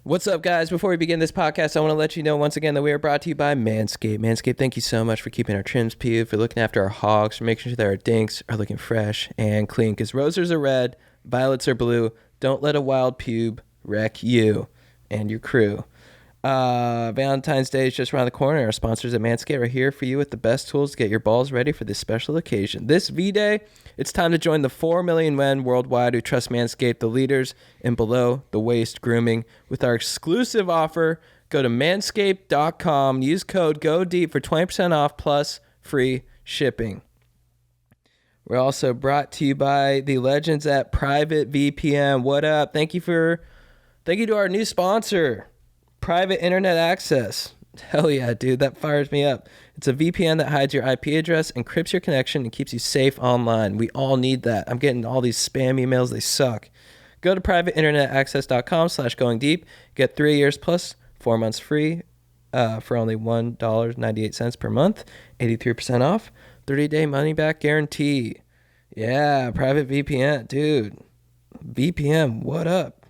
What's up, guys? Before we begin this podcast, I want to let you know once again that we are brought to you by Manscape. Manscape, thank you so much for keeping our trims peeled, for looking after our hogs, for making sure that our dinks are looking fresh and clean. Because roses are red, violets are blue. Don't let a wild pube wreck you and your crew. Valentine's Day is just around the corner. Our sponsors at Manscaped are here for you with the best tools to get your balls ready for this special occasion. This V-Day, it's time to join the 4 million men worldwide who trust Manscaped, the leaders in below-the-waist grooming. With our exclusive offer, go to manscaped.com, use code GODEEP for 20% off plus free shipping. We're also brought to you by the legends at Private VPN. What up? Thank you to our new sponsor, Private Internet Access. Hell yeah, dude. That fires me up. It's a VPN that hides your IP address, encrypts your connection, and keeps you safe online. We all need that. I'm getting all these spam emails. They suck. Go to privateinternetaccess.com/goingdeep. Get 3 years plus 4 months free for only $1.98 per month. 83% off. 30-day money-back guarantee. Yeah, Private VPN. Dude, VPN, what up?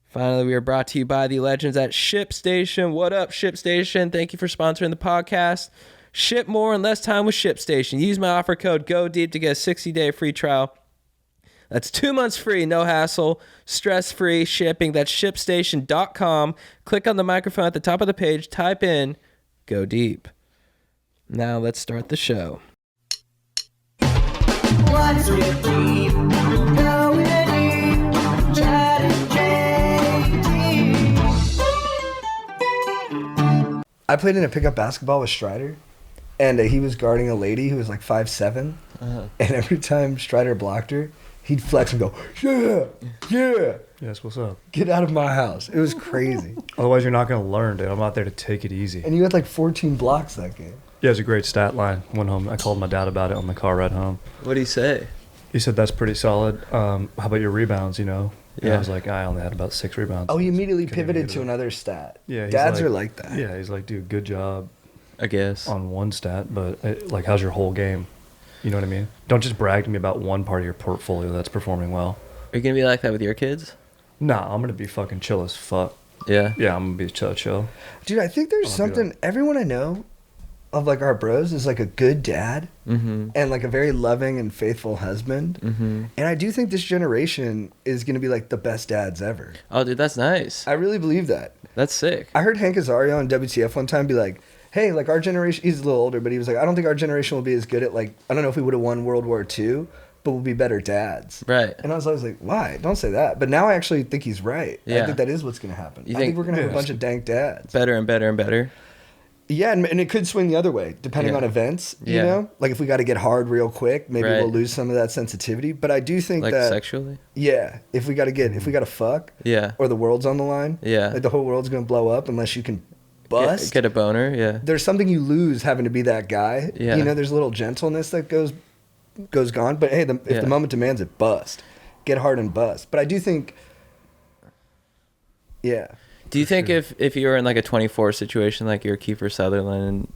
Finally, we are brought to you by the legends at ShipStation. What up, ShipStation? Thank you for sponsoring the podcast. Ship more in less time with ShipStation. Use my offer code GODEEP to get a 60-day free trial. That's 2 months free, no hassle, stress-free shipping. That's ShipStation.com. Click on the microphone at the top of the page. Type in GODEEP. Now let's start the show. What's with deep? Going deep. Chatting JD. I played in a pickup basketball with Strider, and he was guarding a lady who was like 5'7", and every time Strider blocked her, he'd flex and go, yeah. Yes, what's up? Get out of my house. It was crazy. Otherwise, you're not going to learn, dude. I'm out there to take it easy. And you had like 14 blocks that game. Yeah, it was a great stat line. Went home. I called my dad about it on the car ride home. What did he say? He said, that's pretty solid. How about your rebounds, And Yeah. I was like, I only had about 6 rebounds. Oh, he immediately Couldn't pivoted get to it. another stat. Yeah, Dads are like that. Yeah, he's like, dude, good job I guess. on one stat, but how's your whole game? You know what I mean? Don't just brag to me about one part of your portfolio that's performing well. Are you going to be like that with your kids? Nah, I'm going to be fucking chill as fuck. Yeah. Yeah, I'm going to be chill. Dude, I think there's I'll do something, everyone I know of like our bros is like a good dad Mm-hmm. and like a very loving and faithful husband. Mm-hmm. And I do think this generation is going to be like the best dads ever. Oh, dude, that's nice. I really believe that. That's sick. I heard Hank Azaria on WTF one time be like, hey, like our generation, he's a little older, but he was like, I don't think our generation will be as good at like, I don't know if we would have won World War II, but we'll be better dads. Right. And I was always like, why? Don't say that. But now I actually think he's right. Yeah. I think that is what's going to happen. You I think think- we're going to have a Yeah. bunch of dank dads. Better and better and better. Yeah, and it could swing the other way, depending Yeah. on events, you Yeah. know? Like if we got to get hard real quick, maybe Right. we'll lose some of that sensitivity. But I do think Like that, sexually? yeah, if we got to fuck, Yeah. or the world's on the line, Yeah. like the whole world's going to blow up unless you can bust. Get a boner, yeah. There's something you lose having to be that guy. Yeah. You know, there's a little gentleness that goes gone. But hey, if Yeah. the moment demands it, bust. Get hard and bust. But I do think, yeah. Do you think if you were in like a 24 situation, like you're Kiefer Sutherland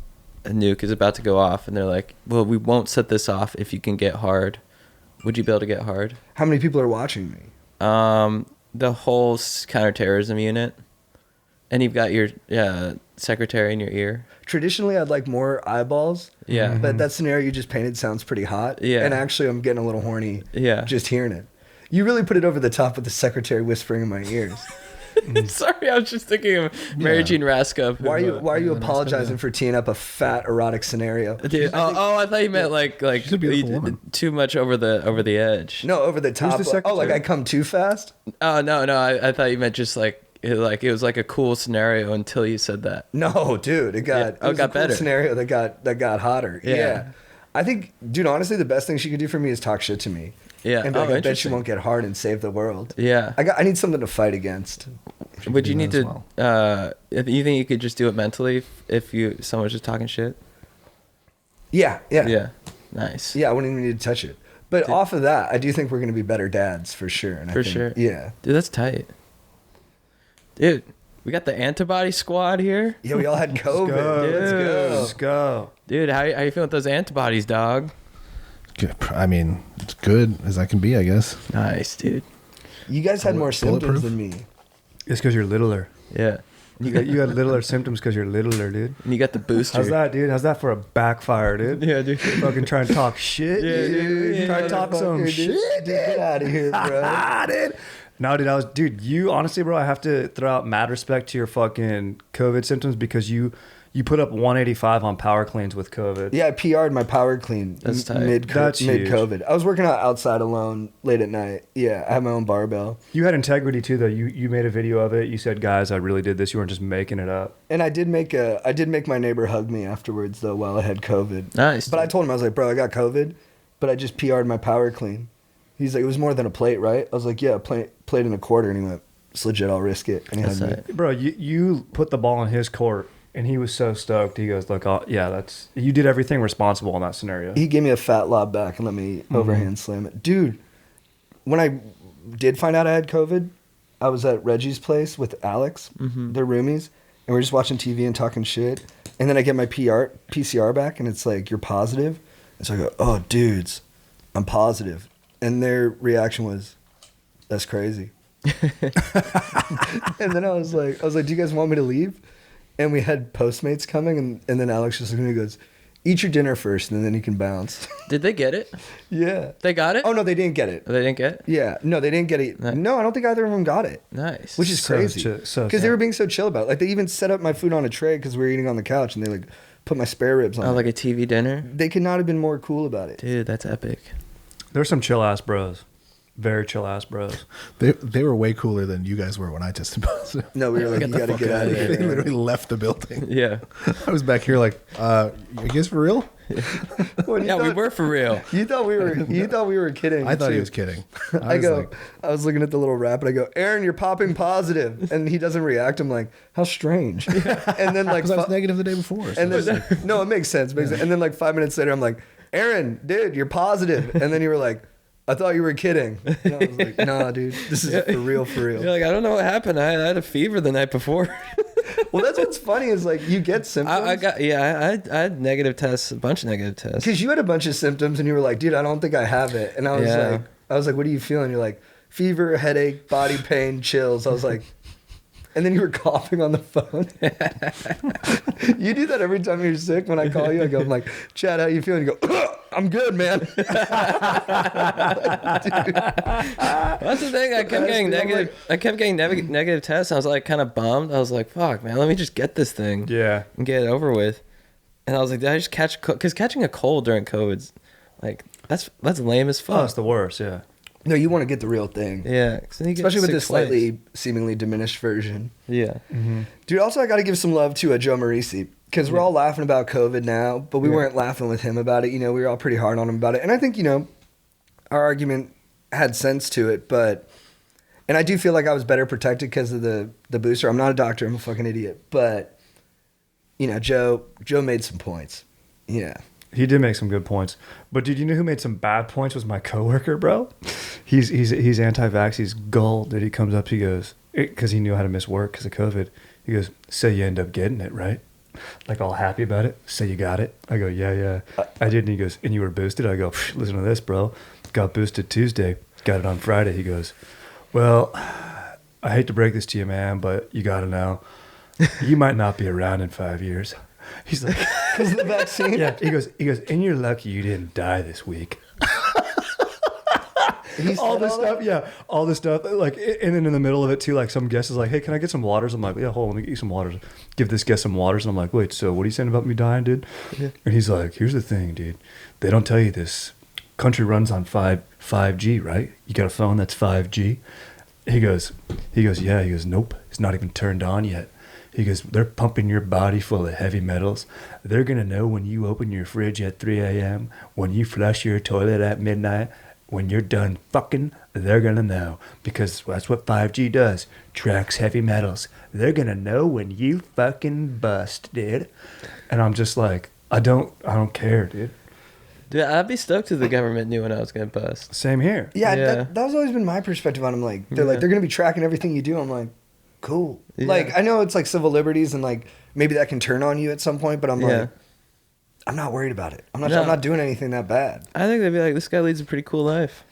and a nuke is about to go off and they're like, well, we won't set this off if you can get hard, would you be able to get hard? How many people are watching me? The whole counterterrorism unit, and you've got your secretary in your ear. Traditionally, I'd like more eyeballs. Yeah. But that scenario you just painted sounds pretty hot. Yeah. And actually, I'm getting a little horny. Yeah. Just hearing it. You really put it over the top with the secretary whispering in my ears. Sorry, I was just thinking of Mary Jean Raskob. Why are you apologizing for teeing up a fat erotic scenario? Dude, I thought you meant like She's a beautiful woman. too much over the edge. No, over the top. the Like, oh, like secretary? I come too fast? Oh no, I thought you meant just like it was like a cool scenario until you said that. No, dude, it got Yeah. Oh, it was got a cool better. scenario that got hotter. Yeah. Yeah. I think, dude, honestly, the best thing she could do for me is talk shit to me. Yeah. And be like, I bet she interesting. won't get hard and save the world. Yeah. I need something to fight against. Would you do need that to? as You think you could just do it mentally if someone's just talking shit? Yeah. Yeah. Nice. Yeah, I wouldn't even need to touch it. But off of that, I do think we're going to be better dads for sure. And For I think, sure. Yeah. Dude, that's tight. Dude, we got the Antibody Squad here. Yeah, we all had COVID. Let's go. Dude, how you feeling with those antibodies, dog? Good. I mean, it's good as I can be, I guess. Nice, dude. You guys had more symptoms Bulletproof? than me. It's because you're littler. Yeah. You got littler symptoms because you're littler, dude. And you got the booster. How's that, dude? How's that for a backfire, dude? Yeah, dude. Fucking trying to talk shit. Yeah, dude. Trying to talk some Dude, shit. Dude, get out of here, bro. Dude. No, dude, you honestly, bro, I have to throw out mad respect to your fucking COVID symptoms because you put up 185 on power cleans with COVID. Yeah, I PR'd my power clean That's tight. That's huge. mid-COVID. I was working out outside alone late at night. Yeah, I have my own barbell. You had integrity too, though. You made a video of it. You said, "Guys, I really did this. You weren't just making it up." And I did make my neighbor hug me afterwards, though, while I had COVID. Nice. But I told him, I was like, bro, I got COVID, but I just PR'd my power clean. He's like, it was more than a plate, right? I was like, yeah, a plate and a quarter. And he went, it's legit, I'll risk it. And he That's hugged me. tight. Bro, you put the ball in his court, and he was so stoked. He goes, "Look, you did everything responsible in that scenario." He gave me a fat lob back and let me overhand slam it. Dude, when I did find out I had COVID, I was at Reggie's place with Alex, their roomies, and we were just watching TV and talking shit. And then I get my PCR back, and it's like, you're positive? And so I go, oh, dudes, I'm positive. And their reaction was, that's crazy. And then I was like, do you guys want me to leave? And we had Postmates coming, and then Alex just looked at me and goes, eat your dinner first, and then you can bounce. Did they get it? Yeah. They got it? Oh, no, they didn't get it. Oh, they didn't get it? Yeah. No, they didn't get it. Nice. No, I don't think either of them got it. Nice. Which is So crazy. so Because they sad. were being so chill about it. Like, they even set up my food on a tray because we were eating on the couch, and they, like, put my spare ribs on Oh, it. like a TV dinner? They could not have been more cool about it. Dude, that's epic. There's some chill ass bros, very chill ass bros. They were way cooler than you guys were when I tested positive. No, we were like, you got to get out of They here. literally left the building. Yeah. I was back here like, you guys for real? When you Yeah, we thought- were for real. You thought we were kidding. I thought too. he was kidding. I was go, like, I was looking at the little rap, and I go, Aaron, you're popping positive. And he doesn't react. I'm like, how strange. And then, like, because I was negative the day before. So and then, no, it makes sense. And then, like, 5 minutes later, I'm like, Aaron, dude, you're positive. And then you were like, I thought you were kidding. And I was like, nah, dude, this is for real, for real. You're like, I don't know what happened. I had a fever the night before. Well, that's what's funny is, like, you get symptoms. I had negative tests, a bunch of negative tests. Because you had a bunch of symptoms, and you were like, dude, I don't think I have it. And I was like, what are you feeling? You're like, fever, headache, body pain, chills. I was like, and then you were coughing on the phone. You do that every time you're sick. When I call you, I go, I'm like, Chad, how you feeling? You go, I'm good, man. That's the thing. I kept getting negative. I kept getting negative tests. I was like kind of bummed. I was like, "Fuck, man, let me just get this thing Yeah. and get it over with." And I was like, "Did I just catch?" Because catching a cold during COVID's like that's lame as Oh, fuck. it's the worst. Yeah. No, you want to get the real thing. Yeah, 'cause then you get Especially with sick this twice. slightly, seemingly diminished version. Yeah. Dude, also, I got to give some love to Joe Marisi. Because we're all laughing about COVID now, but we weren't laughing with him about it. You know, we were all pretty hard on him about it. And I think, you know, our argument had sense to it. And I do feel like I was better protected because of the booster. I'm not a doctor. I'm a fucking idiot. But, you know, Joe made some points. Yeah. He did make some good points. But dude, you know who made some bad points was my coworker, bro. He's anti-vax. He's gull. Dude, he comes up, he goes, because he knew how to miss work because of COVID. He goes, "Say you end up getting it, right?" Like all happy about it. "Say you got it." I go, yeah. I did. And he goes, "And you were boosted?" I go, "Listen to this, bro. Got boosted Tuesday. Got it on Friday." He goes, "Well, I hate to break this to you, man, but you got to know, you might not be around in 5 years." He's like, Because of the vaccine? yeah. He goes, "And you're lucky you didn't die this week." All this stuff, yeah, all this stuff, like, and then in the middle of it too, like some guest is like, "Hey, can I get some waters?" I'm like, "Yeah, hold on, let me get you some waters." Give this guest some waters, and I'm like, "Wait, so what are you saying about me dying, dude?" Yeah. And he's like, "Here's the thing, dude. They don't tell you this. Country runs on 5G, right? You got a phone that's 5G." He goes, "Yeah." He goes, "Nope, it's not even turned on yet." He goes, "They're pumping your body full of heavy metals. They're gonna know when you open your fridge at 3 a.m., when you flush your toilet at midnight." When you're done fucking, they're gonna know, because that's what 5G does. Tracks heavy metals. They're gonna know when you fucking bust, dude. And I'm just like, I don't care, dude. Dude, I'd be stoked if the government knew when I was gonna bust. Same here. Yeah, Yeah. that was always been my perspective on him. Like, they're Yeah. going to be tracking everything you do. I'm like, cool. Yeah. Like, I know it's like civil liberties and like maybe that can turn on you at some point, but I'm Yeah. like, I'm not worried about it. I'm No. not doing anything that bad. I think they'd be like, "This guy leads a pretty cool life."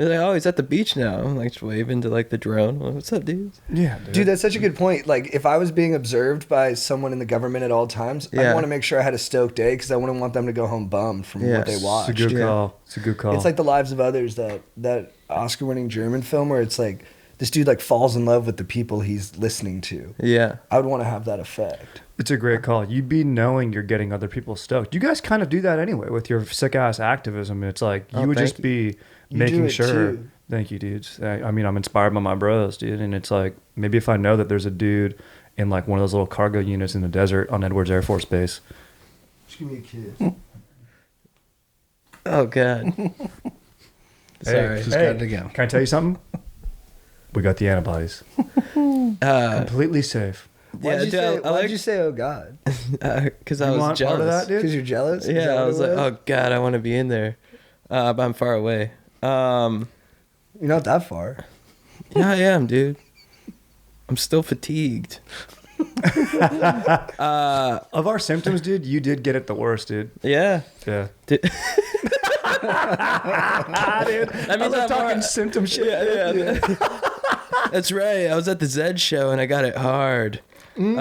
They're like, oh, he's at the beach now. I'm like just waving to like the drone. Well, what's up, dudes? Yeah, Dude, that's such a good point. Like, if I was being observed by someone in the government at all times, Yeah. I'd want to make sure I had a stoked day because I wouldn't want them to go home bummed from Yeah. what they It's a watched. good call. It's a good call. It's like The Lives of Others, that Oscar-winning German film where it's like this dude like falls in love with the people he's listening to. Yeah. I would want to have that effect. It's a great call. You'd be knowing you're getting other people stoked. You guys kind of do that anyway with your sick ass activism. It's like you Oh, would thank just be You making do it sure. too. Thank you, dudes. I mean, I'm inspired by my bros, dude. And it's like maybe if I know that there's a dude in like one of those little cargo units in the desert on Edwards Air Force Base. Just give me a kiss. Oh god. Sorry. Just got it again. Can I tell you something? We got the antibodies. Completely safe. Yeah, Why'd you dude, say, I like oh God? because I You was want jealous. part of that, dude? Because you're jealous? Is Yeah, that I what was it like, oh god, I want to be in there, but I'm far away. You're not that far. Yeah, I am, dude. I'm still fatigued. Of our symptoms, dude, you did get it the worst, dude. Yeah. Yeah. Dude. Dude, That means I'm more- symptom shit. Yeah. That's right. I was at the Zed show and I got it hard. Dude,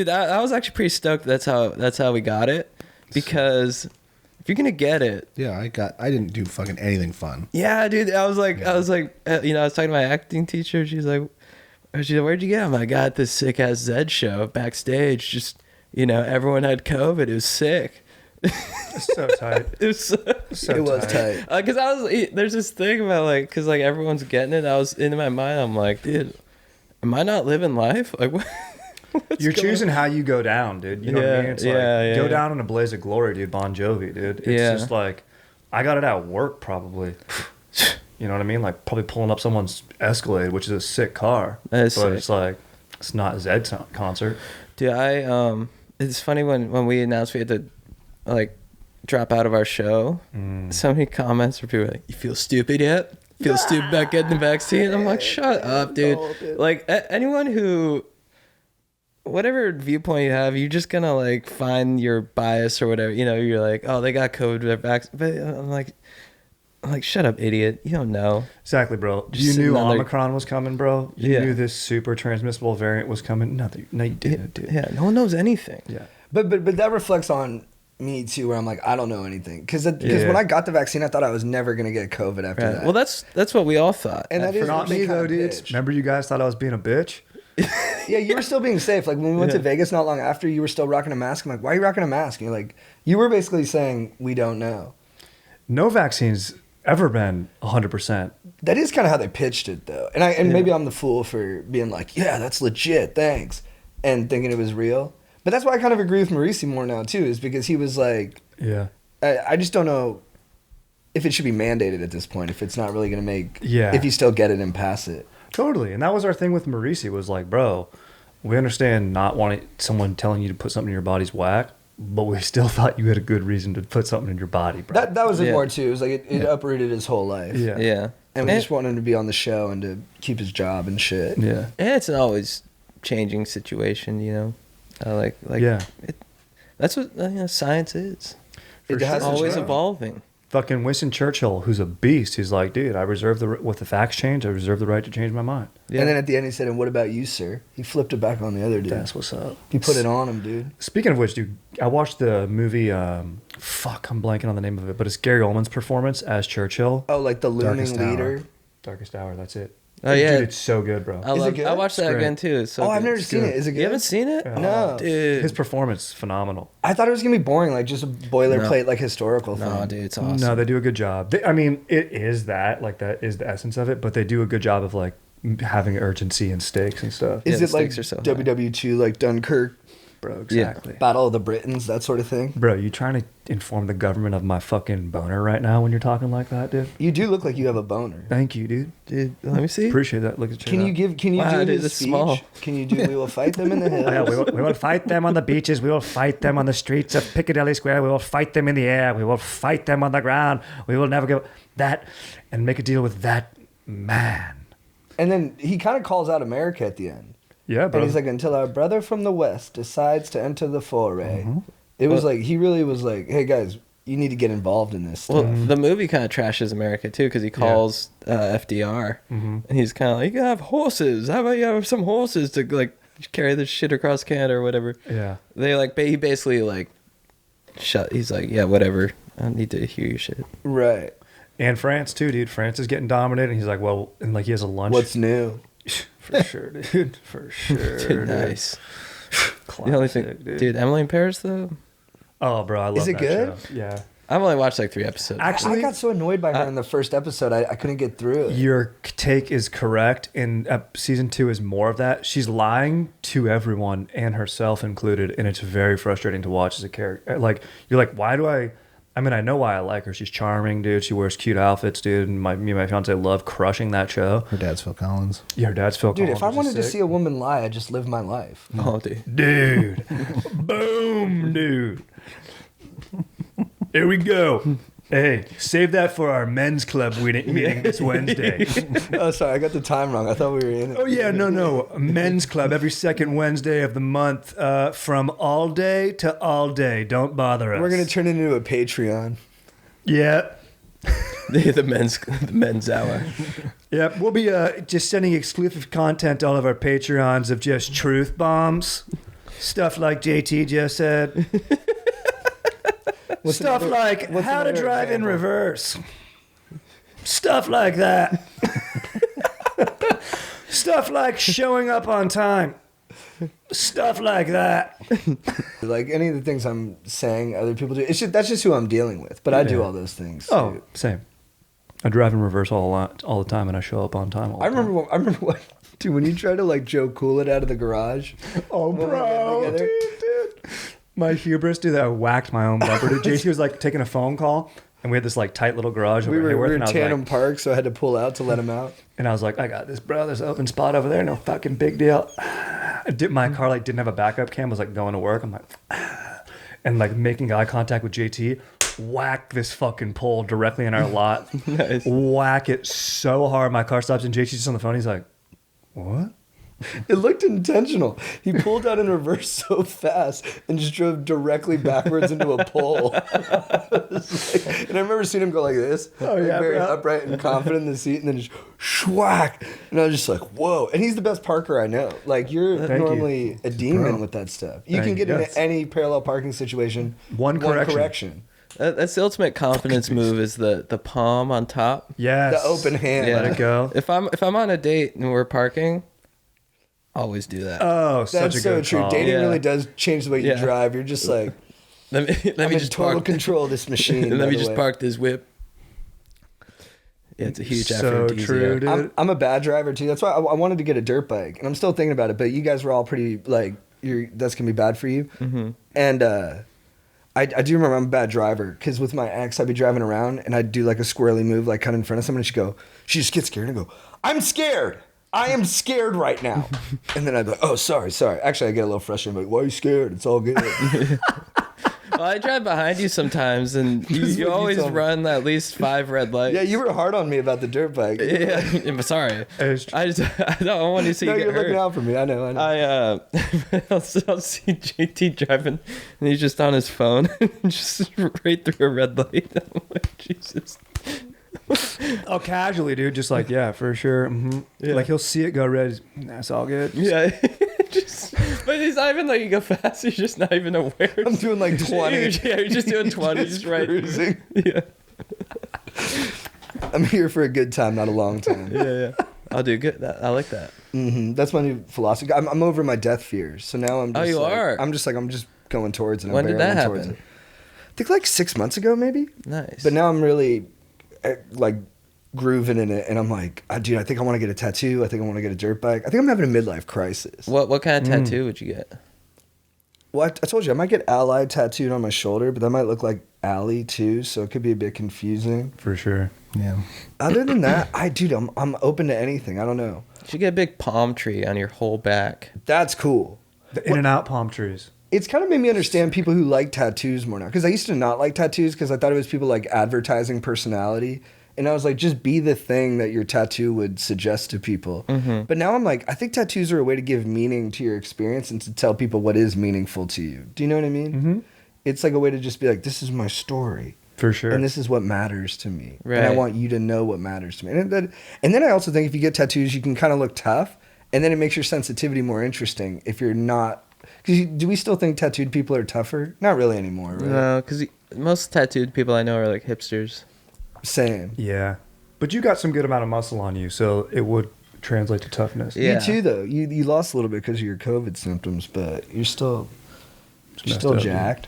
I was actually pretty stoked. That's how we got it, because if you're gonna get it, Yeah, I didn't do fucking anything fun. yeah, dude. I was like, I was talking to my acting teacher. She's like, where'd you get him? I got this sick ass Zed show backstage. Just everyone had COVID. It was sick. So tight. It was. So It was tight. Because there's this thing about because everyone's getting it. I was in my mind. I'm like, dude, am I not living life? Like, what? You're choosing how you go down, dude. You know what I mean? It's like go yeah. down in a blaze of glory, dude. Bon Jovi, dude. It's Yeah. just like I got it at work, probably. You know what I mean? Like probably pulling up someone's Escalade, which is a sick car. That is but sick. it's like it's not Zed's concert. Dude, it's funny when we announced we had to drop out of our show. So many comments where people were like, "You feel stupid yet? Feel stupid about getting the vaccine?" I'm like, "Shut up, dude!" Like anyone who, whatever viewpoint you have, you're just gonna find your bias or whatever. You're like, "Oh, they got COVID, they're but I'm like, shut up, idiot! You don't know." Exactly, bro. Just You sitting knew on there- Omicron was coming, bro. You Yeah. knew this super transmissible variant was coming. No, you didn't, dude. Yeah, no one knows anything. Yeah. But that reflects on me too, where I'm like, I don't know anything. Because Yeah. when I got the vaccine, I thought I was never gonna get COVID after Right. that. Well, that's what we all thought. And that is Not what they me kinda though, dude. bitch. Remember you guys thought I was being a bitch? Yeah, you were still being safe. Like when we went to Vegas not long after, you were still rocking a mask. I'm like, why are you rocking a mask? And you're like, you were basically saying we don't know. No vaccine's ever been 100%. That is kind of how they pitched it, though. And maybe I'm the fool for being like, yeah, that's legit, thanks, and thinking it was real. But that's why I kind of agree with Maurice more now too, is because he was like, Yeah. I just don't know if it should be mandated at this point. If it's not really going to make, Yeah. if you still get it and pass it. Totally. And that was our thing with Maurice was like, bro, we understand not wanting someone telling you to put something in your body's whack, but we still thought you had a good reason to put something in your body, bro. That was it Yeah. more too. It was like it uprooted his whole life. yeah. Yeah. And we just wanted him to be on the show and to keep his job and shit. Yeah. And it's an always changing situation, Yeah. That's what science is. It For has sure. its Always own. evolving. Fucking Winston Churchill, who's a beast, he's like, dude, with the facts change, I reserve the right to change my mind. Yeah. And then at the end he said, "And what about you, sir?" He flipped it back on the other dude. That's what's up. He put it on him, dude. Speaking of which, dude, I watched the movie, I'm blanking on the name of it, but it's Gary Oldman's performance as Churchill. Oh, like the looming Darkest Hour. leader. Darkest Hour, that's it. Oh, yeah. Dude, it's so good, bro. I Is it love. good? I watched that It's great. again too. It's so I've good. never seen good. it. Is it good? You haven't seen it? No. dude. His performance is phenomenal. I thought it was gonna be boring, like just a boilerplate, like historical thing. No, dude, it's awesome. No, they do a good job. I mean, it is that is the essence of it, but they do a good job of like having urgency and stakes and stuff. Is Yeah, it the like stakes are so high. WW2, like Dunkirk, Bro, exactly. Battle of the Britons, that sort of thing? Bro, you trying to inform the government of my fucking boner right now when you're talking like that, dude? You do look like you have a boner. Thank you, dude. Dude, let me see. Appreciate that. Look at Can you Wow, do dude, his it's speech? small. Can you do "We will fight them in the hills"? Oh, yeah, we will fight them on the beaches. We will fight them on the streets of Piccadilly Square. We will fight them in the air. We will fight them on the ground. We will never give that and make a deal with that man. And then he kind of calls out America at the end. Yeah, bro. And he's like, "Until our brother from the West decides to enter the foray." Mm-hmm. It was like, he really was like, "Hey guys, you need to get involved in this Well, stuff. the movie kind of trashes America too because he calls FDR and he's kind of like, "You have horses. How about you have some horses to like carry this shit across Canada or whatever?" Yeah. They like, he basically like shut. He's like, "Yeah, whatever. I don't need to hear your shit." Right. And France too, dude. France is getting dominated. And he's like, well, and like he has a lunch. What's new? For sure, dude. For sure. Dude, nice. The only thing, Classic, dude, Emily in Paris though. Oh, bro, I love Is it that good? show. Yeah. I've only watched like 3 episodes. Actually, I got so annoyed by her in the first episode. I couldn't get through it. your take is correct. And season 2 is more of that. She's lying to everyone and herself included. And it's very frustrating to watch as a character. Like, you're like, why do I mean, I know why I like her. She's charming, dude. She wears cute outfits, dude. And me and my fiance love crushing that show. Her dad's Phil Collins. Yeah, her dad's Phil Dude, Collins, if I which is wanted to sick. see a woman lie, I'd just live my life. Oh, dude. Dude. Boom, dude. Here we go. Hey, save that for our men's club meeting this Wednesday. Oh, sorry, I got the time wrong. I thought we were in it. Oh, yeah, no. Men's club every second Wednesday of the month from all day to all day. Don't bother us. We're going to turn it into a Patreon. Yeah. the men's hour. Yep. We'll be just sending exclusive content to all of our Patreons of just truth bombs. Stuff like JT just said. Stuff like what's how to another drive in example? reverse. Stuff like that. Stuff like showing up on time. Stuff like that. Like any of the things I'm saying other people do, that's just who I'm dealing with. But I do Yeah. all those things. Oh, too. same. I drive in reverse all the time, and I show up on time all the I time. remember what, dude, when you try to like Joe Cool it out of the garage. Oh, when we bro, got together. dude. My hubris, dude, that I whacked my own bumper. Dude, JC was like taking a phone call, and we had this like tight little garage over We were Hayworth, in and I was Tandem like, Park, so I had to pull out to let him out. and I was like, I got this, bro. There's an open spot over there. No fucking big deal. My car like didn't have a backup cam. Was like going to work. I'm like, and like making eye contact with JT. Whack this fucking pole directly in our lot. Nice. Whack it so hard. My car stops, and JT's just on the phone. He's like, what? It looked intentional. He pulled out in reverse so fast and just drove directly backwards into a pole. And I remember seeing him go like this. Oh, like yeah, very bro. upright and confident in the seat, and then just schwack. And I was just like, whoa. And he's the best parker I know. Like, you're Thank you. normally a demon with that stuff. You Thank can get you. into any parallel parking situation. One correction. That's the ultimate confidence move. Is the palm on top. Yes. The open hand. Yeah. Let it go. If I'm on a date and we're parking, always do that. Oh, such That's a so good true. call. Dating Yeah. really does change the way you Yeah. drive. You're just like, let me I'm in just total park. control of this machine. Let by me the just way. park this whip. Yeah, it's a huge So aphrodisiac. true, dude. I'm a bad driver too. That's why I wanted to get a dirt bike, and I'm still thinking about it. But you guys were all pretty like, that's gonna be bad for you. Mm-hmm. And I do remember I'm a bad driver because with my ex, I'd be driving around and I'd do like a squirrely move, like cut in front of someone, and she just gets scared and go, "I'm scared. I am scared right now." And then I'd be like, "Oh, sorry. Actually, I get a little frustrated. I'm like, why are you scared? It's all good." Well, I drive behind you sometimes, and is what you you always told me. run at least 5 red lights. Yeah, you were hard on me about the dirt bike. Yeah, I'm sorry. I don't want to see No, you you're get looking hurt. out for me. I know. I'll see JT driving, and he's just on his phone, just right through a red light. I'm like, Jesus. Oh, casually, dude. Just like, yeah, for sure. Mm-hmm. Yeah. Like, he'll see it go red. That's all good. Yeah, but he's not even like you go fast. He's just not even aware. I'm doing like 20. Yeah, you're just doing 20s, Just right? cruising. Yeah, I'm here for a good time, not a long time. yeah. I'll do good. I like that. That's my new philosophy. I'm over my death fears, so now I'm. Just Oh, you like, are? I'm just going towards it. When I'm did that barreling towards happen? it. I think like 6 months ago, maybe. Nice. But now I'm really like grooving in it, and I'm like, dude, I think I want to get a tattoo. I think I want to get a dirt bike. I think I'm having a midlife crisis. What kind of tattoo would you get? Well, I told you I might get Allied tattooed on my shoulder, but that might look like Ally too, so it could be a bit confusing. For sure. Yeah. Other than that, I'm open to anything. I don't know. You should get a big palm tree on your whole back. That's cool. The in and out palm trees. It's kind of made me understand people who like tattoos more now. Because I used to not like tattoos because I thought it was people like advertising personality. And I was like, just be the thing that your tattoo would suggest to people. Mm-hmm. But now I'm like, I think tattoos are a way to give meaning to your experience and to tell people what is meaningful to you. Do you know what I mean? Mm-hmm. It's like a way to just be like, this is my story. For sure. And this is what matters to me. And I Right. want you to know what matters to me. And then I also think if you get tattoos, you can kind of look tough. And then it makes your sensitivity more interesting if you're not. Because do we still think tattooed people are tougher? Not really anymore, right? No, because most tattooed people I know are like hipsters. Same. Yeah. But you got some good amount of muscle on you, so it would translate to toughness. Yeah. You too, though. You lost a little bit because of your COVID symptoms, but you're still messed up, dude. jacked.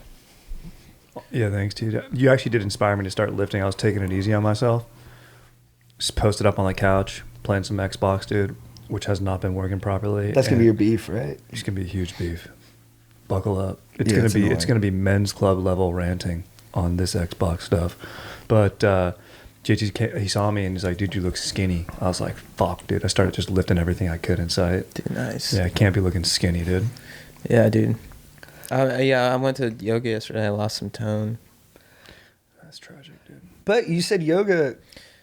Yeah, thanks, dude. You actually did inspire me to start lifting. I was taking it easy on myself. Just posted up on the couch, playing some Xbox, dude, which has not been working properly. That's gonna be and your beef, right? It's gonna be a huge beef. Buckle up. It's Yeah, gonna it's be annoying. it's gonna be men's club level ranting on this Xbox stuff. But JT, he saw me and he's like, "Dude, you look skinny." I was like, "Fuck, dude!" I started just lifting everything I could in sight. Dude, nice. Yeah, I can't be looking skinny, dude. Yeah, dude. I went to yoga yesterday. I lost some tone. That's tragic, dude. But you said yoga.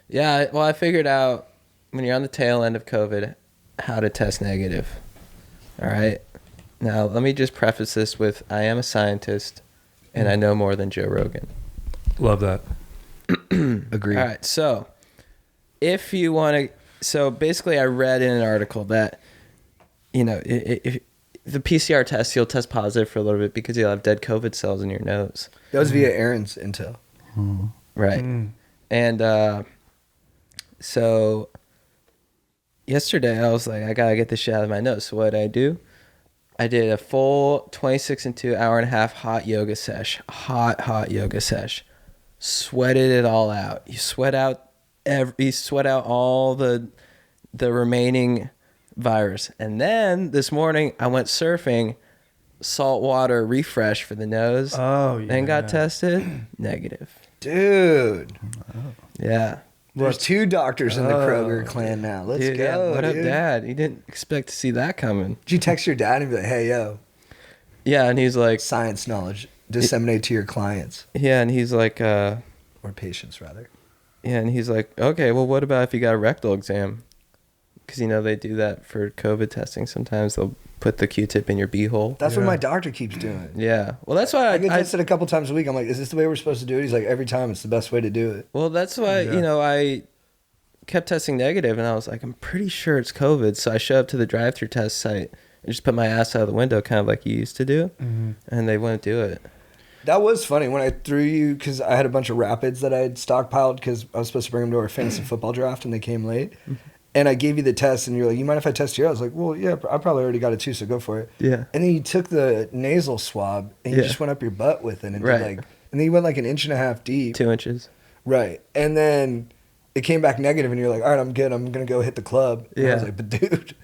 Yeah, well, I figured out when you're on the tail end of COVID how to test negative. All right. Now, let me just preface this with I am a scientist and I know more than Joe Rogan. Love that. Agreed. All right. So, if you want to, so basically, I read in an article that, if the PCR test, you'll test positive for a little bit because you'll have dead COVID cells in your nose. That was via Aaron's intel. Right. And so yesterday I was like, I gotta get this shit out of my nose. So what did I do? I did a full 26 and 2 hour and a half hot yoga sesh. Hot yoga sesh. Sweated it all out. You sweat out all the remaining virus. And then this morning I went surfing, saltwater refresh for the nose. Oh, yeah. And got tested negative. Dude. Yeah. There's 2 doctors in the Kroger clan now. Let's Dude, go. yeah. What up, dude. Dad? You didn't expect to see that coming. Did you text your dad and be like, hey, yo, Yeah, and he's like, science knowledge, disseminate to your clients yeah, and he's like, or patients, rather. yeah, and he's like, okay, well, what about if you got a rectal exam? Because they do that for COVID testing. Sometimes they'll put the Q-tip in your beehole. That's what my doctor keeps doing. Yeah, well, that's why I get tested a couple times a week. I'm like, is this the way we're supposed to do it? He's like, every time it's the best way to do it. Well, that's why I kept testing negative, and I was like, I'm pretty sure it's COVID. So I showed up to the drive-through test site and just put my ass out of the window, kind of like you used to do, and they wouldn't do it. That was funny when I threw you, because I had a bunch of Rapids that I had stockpiled because I was supposed to bring them to our fantasy football draft and they came late. And I gave you the test and you're like, you mind if I test you? I was like, well, yeah, I probably already got it too, so go for it. Yeah. And then you took the nasal swab and you Yeah. just went up your butt with it. And Right. and then you went like 1.5 inches deep. 2 inches. Right. And then it came back negative and you're like, all right, I'm good. I'm going to go hit the club. And I was Yeah. like, but dude,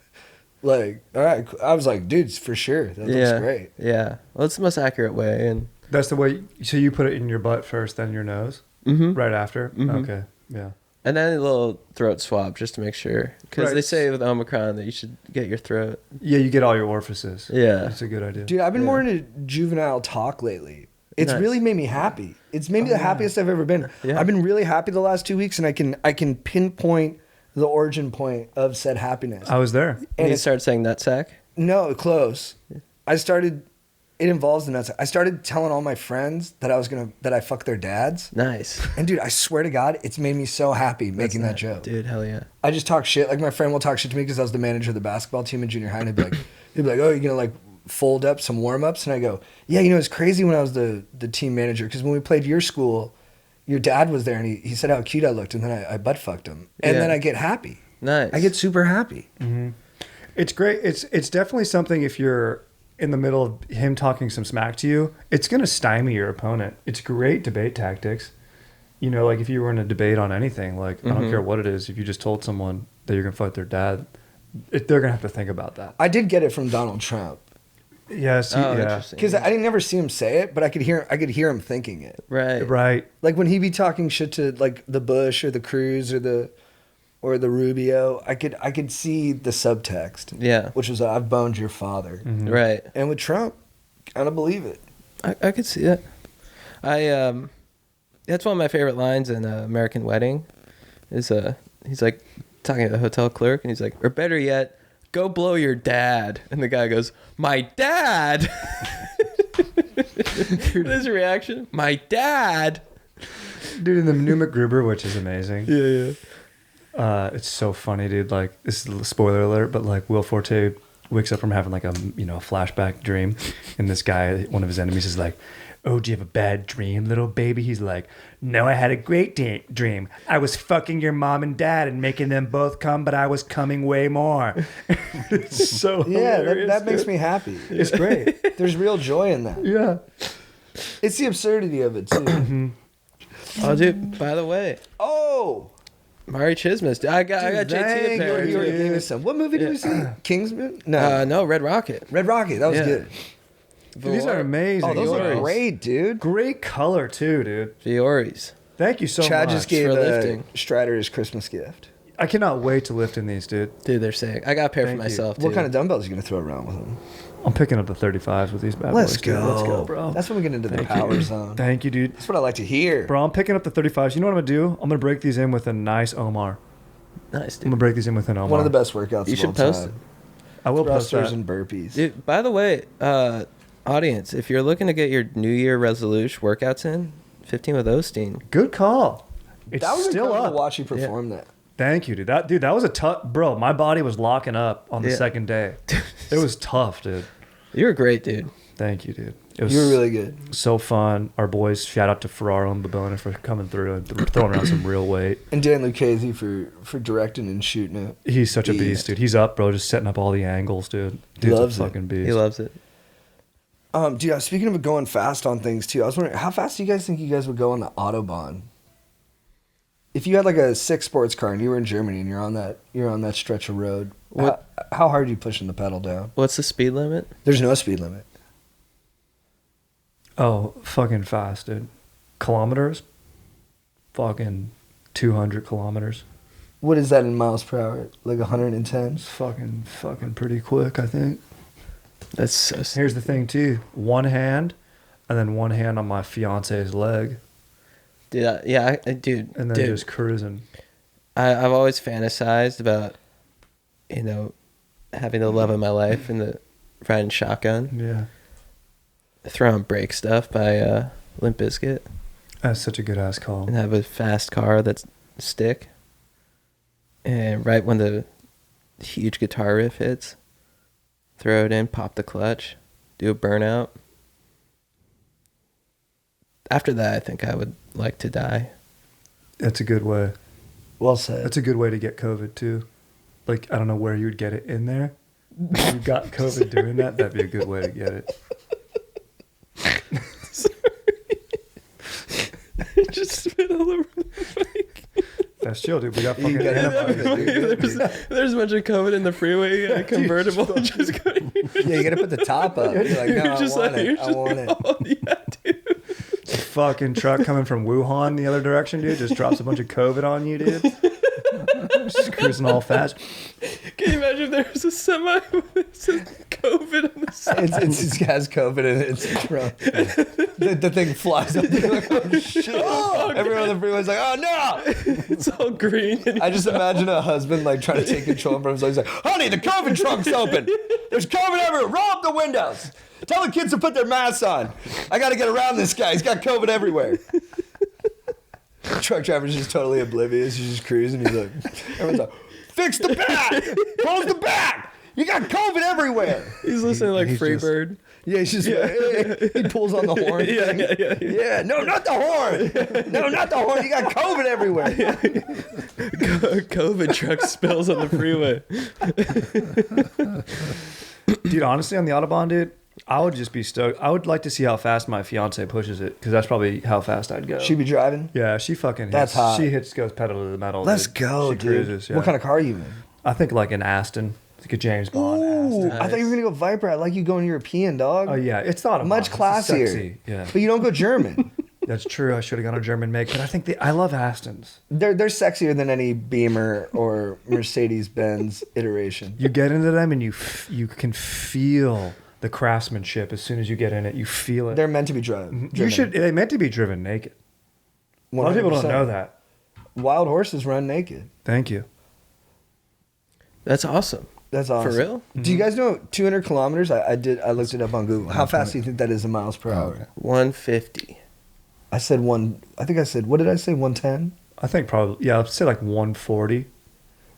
like, all right. I was like, dude, for sure. That Yeah. looks great. Yeah. Well, it's the most accurate way, and That's the way. So you put it in your butt first, then your nose, right after. Okay, yeah. and then a little throat swab just to make sure, because Right. they say with Omicron that you should get your throat. Yeah, you get all your orifices. Yeah. That's a good idea. Dude, I've been Yeah. more into juvenile talk lately. It's Nice. really made me happy. It's maybe the happiest I've ever been. Yeah. I've been really happy the last 2 weeks, and I can pinpoint the origin point of said happiness. I was there. And And you it's, start saying nutsack. no, close. It involves the nuts. I started telling all my friends that I fucked their dads. Nice. And dude, I swear to God, it's made me so happy making that joke. Dude, hell yeah. I just talk shit. Like my friend will talk shit to me because I was the manager of the basketball team in junior high, and he'd be like, oh, you're gonna like fold up some warm ups, and I go, yeah, it's crazy when I was the team manager because when we played your school, your dad was there, and he said how cute I looked, and then I butt fucked him, and Yeah. then I get happy. Nice. I get super happy. It's great. It's definitely something if you're in the middle of him talking some smack to you, it's going to stymie your opponent. It's great debate tactics. Like if you were in a debate on anything, like I don't care what it is, if you just told someone that you're going to fight their dad, they're going to have to think about that. I did get it from Donald Trump Yes. Oh, yeah. interesting. because I didn't never see him say it, but I could hear him thinking it. Right. Right. Like when he be talking shit to like the Bush or the Cruz or the Rubio, I could see the subtext. Yeah. Which was I've boned your father. Right. And with Trump, kind of believe it. I could see that. That's one of my favorite lines in American Wedding. He's like talking to the hotel clerk, and he's like, or better yet, go blow your dad. And the guy goes, my dad. His reaction, my dad. Dude, in the new MacGruber, which is amazing. Yeah. It's so funny, dude. Like, this is a spoiler alert, but like Will Forte wakes up from having like a flashback dream, and this guy, one of his enemies, is like, "Oh, do you have a bad dream, little baby?" He's like, "No, I had a great dream. I was fucking your mom and dad and making them both come, but I was coming way more." It's so Yeah, hilarious, that makes dude. me happy. It's great. There's real joy in that. Yeah. It's the absurdity of it too. Oh, dude. By the way, Oh, Mari Chismas. I got JT a dang, pair. you already too. gave me some. What movie did we see? Kingsman? No, Red Rocket. Red Rocket. That was Yeah. good. Dude, these are amazing. Oh, those are Yours. great, dude. Great color too, dude. Fioris. Thank you so Chad much. just gave for lifting. Strider his Christmas gift. I cannot wait to lift in these, dude. Dude, they're sick. I got a pair Thank for you. myself, too. What kind of dumbbells are you gonna throw around with them? I'm picking up the 35s with these bad Let's boys. dude. go. Let's go, bro. That's when we get into the Thank power you. zone. Thank you, dude. That's what I like to hear. Bro, I'm picking up the 35s. You know what I'm going to do? I'm going to break these in with a nice Omar. Nice, I'm dude. going to break these in with an Omar. One of the best workouts. You of should all post time. it. I will post Thrusters that. and burpees. Dude, by the way, audience, if you're looking to get your New Year resolution workouts in, 15 with Osteen. Good call. It's That was still incredible up. to watch you perform that. Thank you, dude. That was a tough... Bro, my body was locking up on the Yeah. second day. It was tough, dude. You were great, dude. Thank you, dude. It was You were really good. so fun. Our boys, shout out to Ferraro and Babona for coming through and throwing around some real weight. And Dan Lucchese for directing and shooting it. He's such a Beast. beast, dude. He's up, bro, just setting up all the angles, dude. Dude's Loves a it. fucking beast. He loves it. Dude, speaking of going fast on things too, I was wondering how fast do you guys think you guys would go on the Autobahn? If you had like a 6 sports car and you were in Germany and you're on that stretch of road, What- how hard are you pushing the pedal down? What's the speed limit? There's no speed limit. Oh, fucking fast, dude. Kilometers? Fucking 200 kilometers. What is that in miles per hour? Like 110? It's fucking pretty quick, I think. That's so sick. Here's the thing, too. One hand, and then one hand on my fiance's leg, Dude, dude, and then dude. just cruising. I've always fantasized about, having the love of my life and the riding shotgun, Yeah. throwing brake stuff by Limp Bizkit, That's such a good ass call. and have a fast car that's stick. And right when the huge guitar riff hits, throw it in, pop the clutch, do a burnout. After that, I think I would like to die. That's a good way. Well said. That's a good way to get COVID, too. Like, I don't know where you would get it in there. If you got COVID doing that, that'd be a good way to get it. Just spit all over the mic. That's chill, dude. We got You fucking got antibodies, dude. There's a bunch of COVID in the freeway. You got a convertible. Just going. Yeah, you gotta put the top up. You're like, no, Just I want like- it. I want it. Oh, yeah, dude. A fucking truck coming from Wuhan the other direction, dude, just drops a bunch of COVID on you, dude. Just cruising all fast. Can you imagine if there was a semi with says COVID on the side? It has COVID in it. It's front. The thing flies up. You're like, oh shit. Everyone on the freeway's like, oh no. It's all green. And I just imagine a husband like trying to take control of himself. He's like, honey, the COVID trunk's open. There's COVID everywhere. Roll up the windows. Tell the kids to put their masks on. I got to get around this guy. He's got COVID everywhere. The truck driver's just totally oblivious. He's just cruising. He's like, everyone's like, fix the back. Close the back. You got COVID everywhere. he's listening like he's just- Freebird. Yeah, he's just he pulls on the horn. thing. Yeah, no, not the horn. No, not the horn. You got COVID everywhere. COVID truck spills on the freeway. Dude, honestly, on the Autobahn, dude, I would just be stoked. I would like to see how fast my fiance pushes it, because that's probably how fast I'd go. She be driving. Yeah, she fucking hits. That's hot. She goes pedal to the metal. Let's dude. go, She dude. cruises, yeah. What kind of car are you in? I think like an Aston. Like a James Bond Ooh, Aston. I thought you were gonna go Viper. I like you going European, dog. Oh, yeah. It's not a Much Bond, it's classier. sexy. Yeah. But you don't go German. That's true. I should have gone a German make, but I think I love Astons. they're sexier than any Beamer or Mercedes Benz iteration. You get into them and you can feel the craftsmanship as soon as you get in it. You feel it. They're meant to be driven. They meant to be driven naked. A lot of people don't know that. Wild horses run naked. Thank you. That's awesome. That's awesome. For real? Do you guys know 200 kilometers? I looked it up on Google. How fast do you think that is in miles per hour? 150. I said one. I think I said, what did I say? 110, I think probably, yeah, I'd say like 140.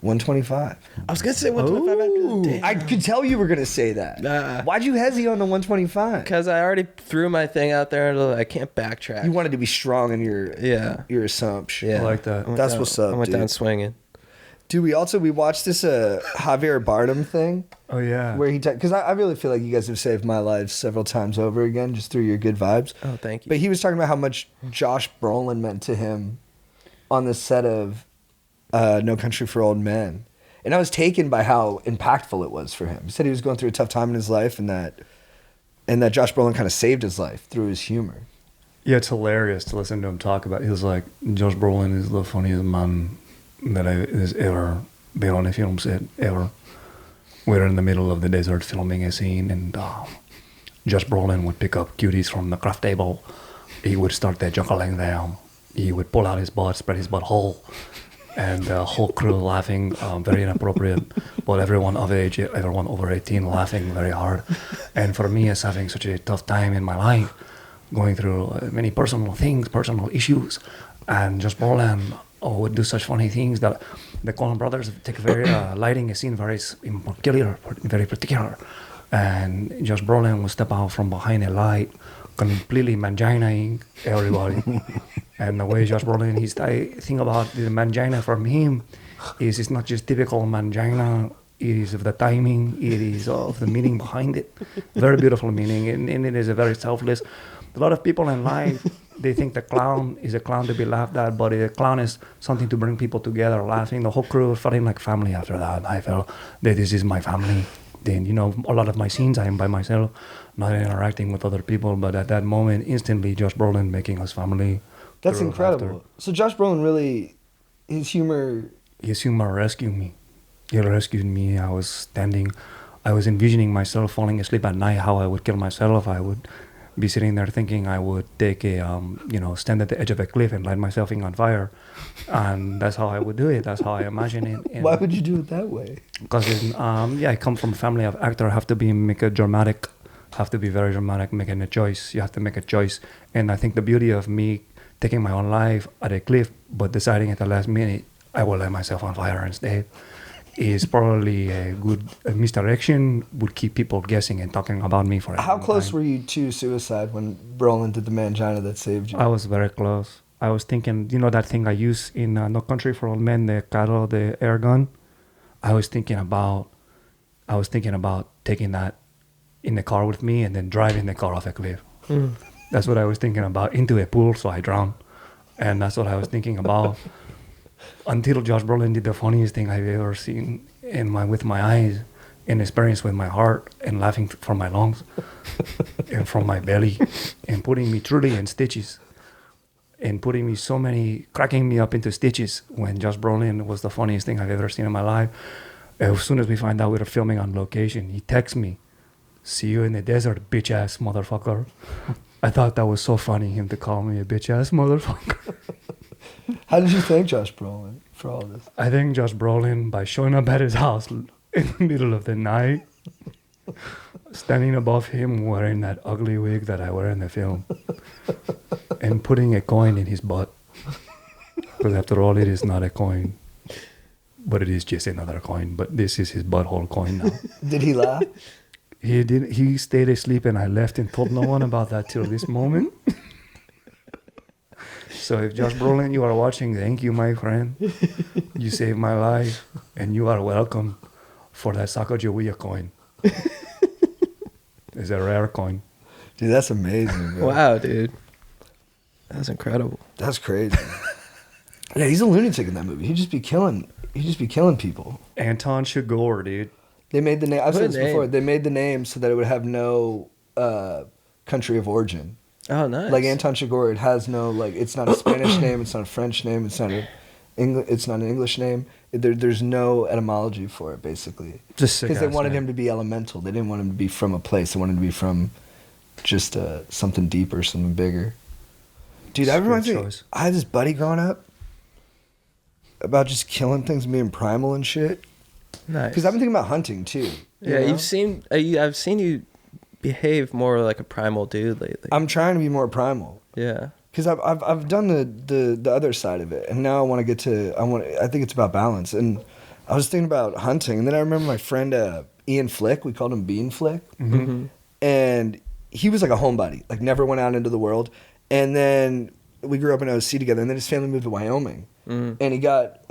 125. I was gonna say 125 after the I could tell you were gonna say that. Nah. Why'd you hesitate on the 125? because I already threw my thing out there and I can't backtrack. You wanted to be strong in your assumption. Yeah, I like that. went That's down- what's up, I went dude. down swinging. Dude, we watched this Javier Bardem thing Oh, yeah. where he because I really feel like you guys have saved my life several times over again just through your good vibes. Oh, thank you. But he was talking about how much Josh Brolin meant to him on the set of No Country for Old Men. And I was taken by how impactful it was for him. He said he was going through a tough time in his life and that Josh Brolin kind of saved his life through his humor. Yeah, it's hilarious to listen to him talk about. He was like, Josh Brolin is the funniest man that has ever been on a film set, ever. We're in the middle of the desert filming a scene, and Josh Brolin would pick up cuties from the craft table. He would start there juggling them. He would pull out his butt, spread his butt whole, and the whole crew laughing, very inappropriate, but everyone of age, everyone over 18 laughing very hard. And for me, as having such a tough time in my life, going through many personal things, personal issues, and Josh Brolin would do such funny things that the Coen brothers take very lighting a scene very particular, and Josh Brolin would step out from behind a light, completely manginaing everybody. And the way Josh Brolin, I think about the mangina from him is it's not just typical mangina. It is of the timing. It is of the meaning behind it. Very beautiful meaning, and it is a very selfless. A lot of people in life, they think the clown is a clown to be laughed at, but a clown is something to bring people together, laughing. The whole crew felt like family after that. I felt that this is my family. Then, a lot of my scenes, I am by myself, not interacting with other people, but at that moment, instantly, Josh Brolin making us family. That's through incredible. laughter. So Josh Brolin really, his humor. His humor rescued me. He rescued me. I was envisioning myself falling asleep at night, how I would kill myself. I would be sitting there thinking I would take stand at the edge of a cliff and light myself on fire. And that's how I would do it. That's how I imagine it. And Why would you do it that way? because I come from a family of actors. Have to be very dramatic, making a choice. You have to make a choice. And I think the beauty of me taking my own life at a cliff, but deciding at the last minute I will light myself on fire instead, is probably a good misdirection. Would keep people guessing and talking about me for a How long close time. were you to suicide when Brolin did the mangina that saved you? I was very close. I was thinking, that thing I use in No Country for Old Men, the Carro, the air gun. I was thinking about taking that in the car with me and then driving the car off a cliff. That's what I was thinking about, into a pool so I drown. And that's what I was thinking about until Josh Brolin did the funniest thing I've ever seen with my eyes and experienced with my heart and laughing from my lungs and from my belly and putting me truly in stitches and cracking me up into stitches when Josh Brolin was the funniest thing I've ever seen in my life. As soon as we find out we were filming on location, he texts me, "See you in the desert, bitch ass motherfucker." I thought that was so funny, him to call me a bitch ass motherfucker. How did you thank Josh Brolin for all this? I think Josh Brolin by showing up at his house in the middle of the night, standing above him wearing that ugly wig that I wear in the film, and putting a coin in his butt. Because after all, it is not a coin, but it is just another coin. But this is his butthole coin now. Did he laugh? He did. He stayed asleep, and I left and told no one about that till this moment. So if Josh Brolin, you are watching, thank you, my friend. You saved my life, and you are welcome for that Sacagawea coin. It's a rare coin. Dude, that's amazing, bro. Wow, dude. That's incredible. That's crazy. Yeah, he's a lunatic in that movie. He'd just be killing people. Anton Chigurh, dude. They made the name. I've What said a this before. name. They made the name so that it would have no country of origin. Oh, nice. Like Anton Chigurh, it has no it's not a Spanish name, it's not a French name, it's not an English name. There's no etymology for it, basically. Just Because they wanted him to be elemental. They didn't want him to be from a place. They wanted him to be from just something deeper, something bigger. Dude, that Good reminds me. choice. I had this buddy growing up about just killing things and being primal and shit. Nice. Because I've been thinking about hunting too. Yeah, know? you've seen. I've seen you behave more like a primal dude lately. I'm trying to be more primal. Yeah. because I've done the other side of it, and now I want to get to I think it's about balance. And I was thinking about hunting, and then I remember my friend Ian Flick, we called him Bean Flick, and he was like a homebody, like never went out into the world. And then we grew up in OC together, and then his family moved to Wyoming, and he got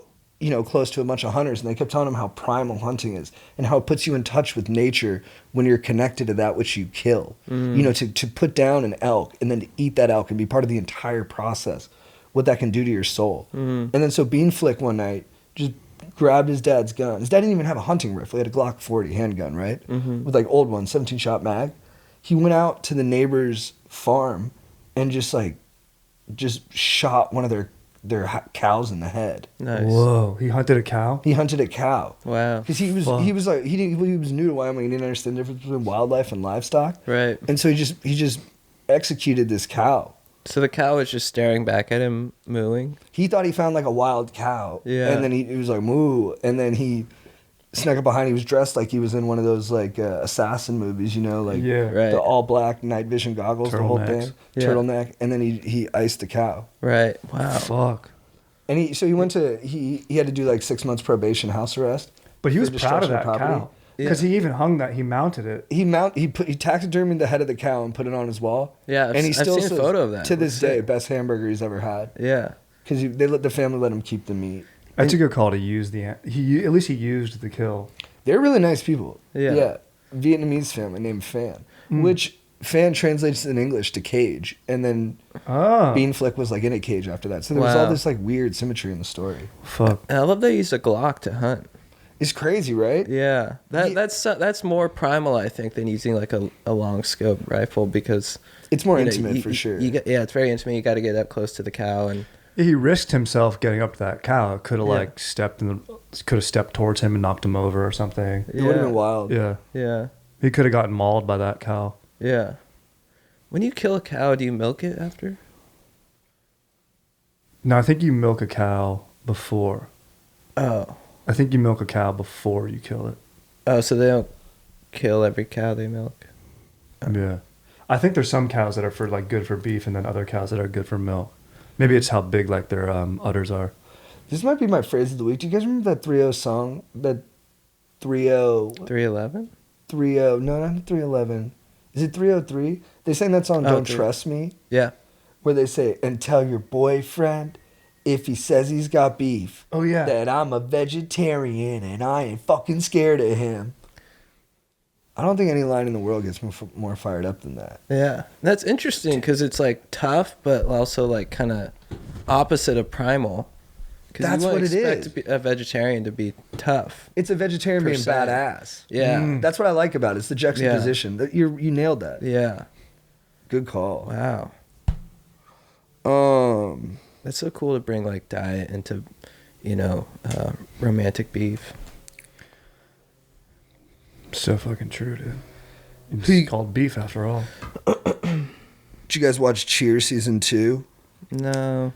close to a bunch of hunters, and they kept telling him how primal hunting is and how it puts you in touch with nature when you're connected to that which you kill. To put down an elk and then to eat that elk and be part of the entire process, what that can do to your soul. And then so Bean Flick one night just grabbed his dad's gun. His dad didn't even have a hunting rifle. He had a Glock 40 handgun, right? With like old one, 17-shot mag. He went out to the neighbor's farm and just shot one of their cows in the head. Nice. Whoa, he hunted a cow? He hunted a cow. Wow. Because he was new to Wyoming. He didn't understand the difference between wildlife and livestock. Right. And so he just executed this cow. So the cow was just staring back at him, mooing. He thought he found like a wild cow. Yeah. And then he was like moo. And then he snuck up behind. He was dressed like he was in one of those like assassin movies, like Right. the all black night vision goggles, the whole Turtlenecks. thing, Yeah. turtleneck. And then he iced the cow. Right. Wow. Fuck. And he went to he had to do like 6 months probation, house arrest. But he was for proud of destruction that property. cow. Because he even hung that, he mounted it. He taxidermied the head of the cow and put it on his wall. Yeah, and he I've still seen a says, photo of that. to this day, best hamburger he's ever had. Yeah. Because the family let him keep the meat. That's a good call to use at least he used the kill. They're really nice people. Yeah. Vietnamese family named Phan, which Phan translates in English to cage, and then Bean Flick was like in a cage after that. So there was all this like weird symmetry in the story. Fuck. And I love they used a Glock to hunt. It's crazy, right? Yeah. That's more primal, I think, than using like a long scope rifle because It's more intimate for sure. It's very intimate. You got to get up close to the cow and. He risked himself getting up to that cow. Could have stepped towards him and knocked him over or something. It would have been wild. Yeah. Yeah. He could have gotten mauled by that cow. Yeah. When you kill a cow, do you milk it after? No, I think you milk a cow before. Oh. I think you milk a cow before you kill it. Oh, so they don't kill every cow they milk. Yeah. I think there's some cows that are for like good for beef and then other cows that are good for milk. Maybe it's how big like their udders are. This might be my phrase of the week. Do you guys remember that 3-0 song? That 3-0... 311? 3-0... No, not 311. Is it 303? They sang that song, Don't Trust Me, Yeah. where they say, and tell your boyfriend if he says he's got beef. Oh, yeah. That I'm a vegetarian and I ain't fucking scared of him. I don't think any line in the world gets more fired up than that. Yeah. That's interesting because it's like tough, but also like kind of opposite of primal. That's what it is. Expect a vegetarian to be tough. It's a vegetarian Per being se. badass. Yeah. That's what I like about it. It's the juxtaposition. That You nailed that. Yeah. Good call. Wow. That's so cool to bring like diet into, romantic beef. So fucking true, dude. It's called beef after all. Did you guys watch Cheers season 2? No.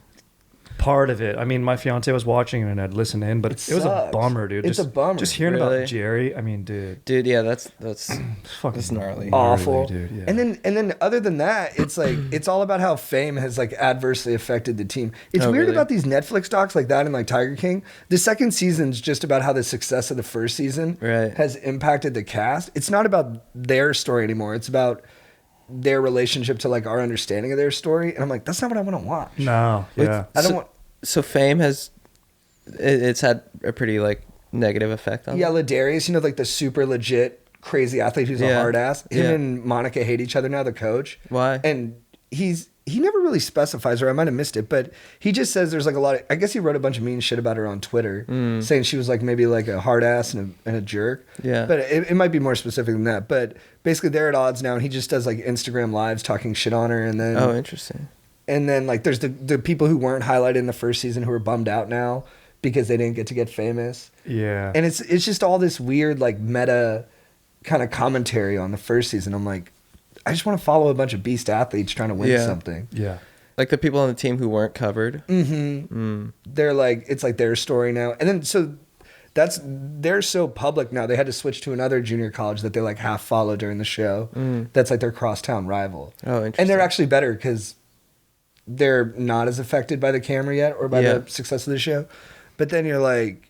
Part of it. I mean, my fiance was watching and I'd listen in, but it was a sucks. bummer, dude. It's a bummer. Just hearing Really? about Jerry. I mean, dude. Dude, yeah, that's Fucking that's gnarly. Awful. dude. Yeah. And then other than that, it's like it's all about how fame has like adversely affected the team. It's Oh, weird really? about these Netflix docs like that and like Tiger King. The second season's just about how the success of the first season Right. has impacted the cast. It's not about their story anymore. It's about their relationship to like our understanding of their story. And I'm like, that's not what I want to watch. No. Yeah. I don't So- want. So fame it's had a pretty like negative effect on Yeah, them? Ladarius, like the super legit crazy athlete who's a Yeah. hard ass. Him Yeah. and Monica hate each other now, the coach. Why? And he never really specifies, or I might have missed it, but he just says there's like a lot of, I guess he wrote a bunch of mean shit about her on Twitter, saying she was like maybe like a hard ass and a jerk. Yeah. But it might be more specific than that. But basically they're at odds now, and he just does like Instagram lives talking shit on her, and then Oh, interesting. and then like there's the people who weren't highlighted in the first season who are bummed out now because they didn't get to get famous. Yeah. And it's just all this weird like meta kind of commentary on the first season. I'm like, I just want to follow a bunch of beast athletes trying to win Yeah. something. yeah. Like the people on the team who weren't covered. They're like, it's like their story now. And then so they're so public now. They had to switch to another junior college that they like half follow during the show. That's like their crosstown rival. Oh, interesting. And they're actually better because they're not as affected by the camera yet or by the success of the show. But then you're like,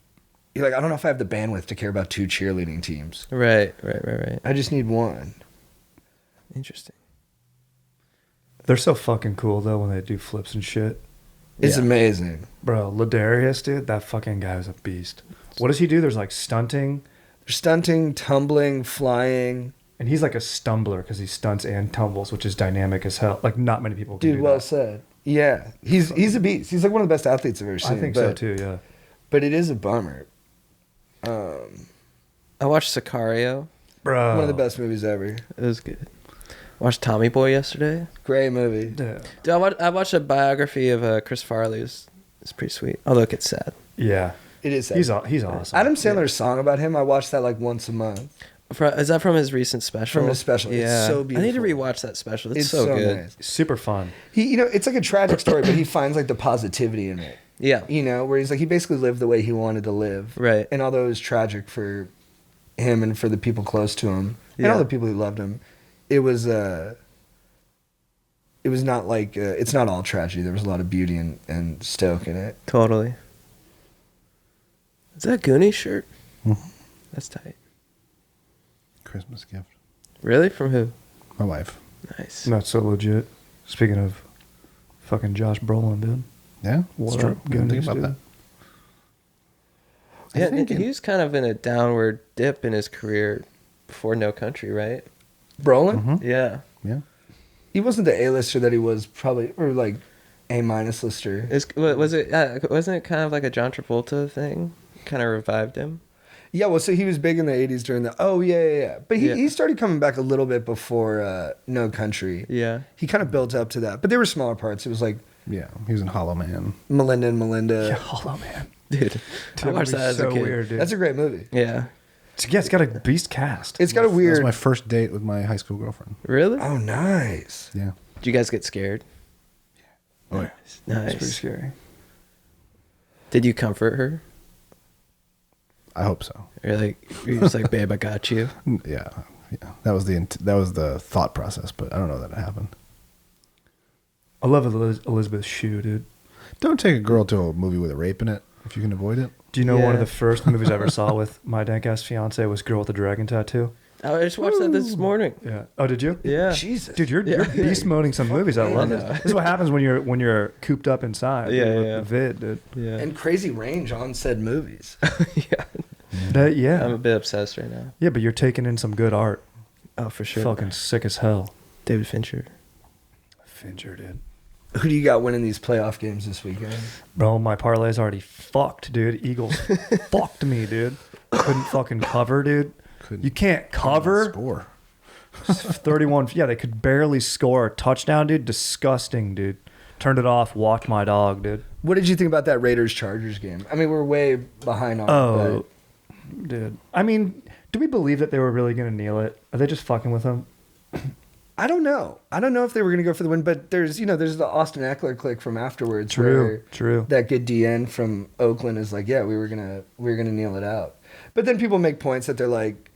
I don't know if I have the bandwidth to care about 2 cheerleading teams. Right. I just need one. Interesting. They're so fucking cool though when they do flips and shit. It's amazing. Bro, Ladarius, dude, that fucking guy was a beast. What does he do? There's like stunting. They're stunting, tumbling, flying. And he's like a stumbler because he stunts and tumbles, which is dynamic as hell. Like not many people can Dude, do well that. said. Yeah. He's a beast. He's like one of the best athletes I've ever seen. I think so too, yeah. But it is a bummer. I watched Sicario. Bro. One of the best movies ever. It was good. Watched Tommy Boy yesterday. Great movie. Yeah. Dude, I watched a biography of Chris Farley. It's pretty sweet. Although it gets sad. Yeah. It is sad. He's awesome. Adam Sandler's song about him, I watched that like once a month. Is that from his recent special? From his special. It's Yeah. so I need to beautiful. rewatch that special. It's so good. nice. Super fun. He, it's like a tragic story, but he finds like the positivity in it. Yeah. Where he's like, he basically lived the way he wanted to live. Right. And although it was tragic for him and for the people close to him and Yeah. all the people who loved him, it was not like, it's not all tragedy. There was a lot of beauty and stoke in it. Totally. Is that a Goonies shirt? That's tight. Christmas gift. Really? From who? My wife. Nice. Not so legit. Speaking of fucking Josh Brolin, dude. Yeah, What it's true. up, Didn't think Goonies, about dude? that. Yeah, I think he was kind of in a downward dip in his career before No Country, right? Brolin? Yeah. Yeah. He wasn't the A-lister that he was probably, or like A-minus lister. Wasn't it kind of like a John Travolta thing? Kind of revived him. Yeah, well, so he was big in the 80s during the... Oh, yeah. But Yeah. he started coming back a little bit before No Country. Yeah. He kind of built up to that. But they were smaller parts. It was like Yeah, he was in Hollow Man. Melinda and Melinda. Hollow Man. Dude, I watched that as so a kid. weird, dude. That's a great movie. Yeah. Yeah, it's got a beast cast. It's got a That was weird... my first date with my high school girlfriend. Really? Oh, nice. Yeah. Did you guys get scared? Oh, yeah. It's pretty Nice. scary. Did you comfort her? I hope so. You're just like, babe, I got you. Yeah. That was the thought process, but I don't know that it happened. I love Elizabeth Shue, dude. Don't take a girl to a movie with a rape in it if you can avoid it. Do you know one of Yeah. the first movies I ever saw with my dank-ass fiance was Girl with the Dragon Tattoo? I just watched that this morning. Yeah. Oh, did you? Yeah. Jesus. Dude, you're beast moding some movies. I love this. This is what happens when you're cooped up inside. Yeah, dude, with yeah. the vid, dude. Yeah. And crazy range on said movies. yeah. Yeah. I'm a bit obsessed right now. Yeah, but you're taking in some good art. Oh, for sure. Fucking sick as hell. David Fincher. Fincher, dude. Who do you got winning these playoff games this weekend? Bro, my parlay's already fucked, dude. Eagles fucked me, dude. Couldn't fucking cover, dude. You can't cover. Score. 31. Yeah, they could barely score a touchdown, dude. Disgusting, dude. Turned it off. Walked my dog, dude. What did you think about that Raiders-Chargers game? I mean, we're way behind on Oh, it. dude. I mean, do we believe that they were really going to kneel it? Are they just fucking with them? I don't know. I don't know if they were going to go for the win, but there's the Austin Eckler click from afterwards. True. That good DN from Oakland is like, yeah, we were gonna kneel it out. But then people make points that they're like,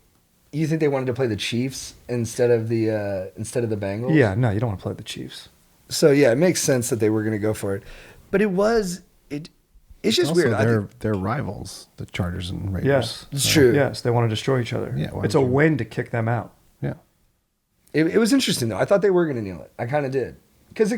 you think they wanted to play the Chiefs instead of the Bengals? Yeah, no, you don't want to play the Chiefs. So yeah, it makes sense that they were going to go for it. But it's just Also, weird. I think- they're rivals, the Chargers and Raiders. Yes. It's true. Yes, they want to destroy each other. Yeah, why it's a would you? win to kick them out. Yeah. It was interesting though. I thought they were going to kneel it. I kind of did. Because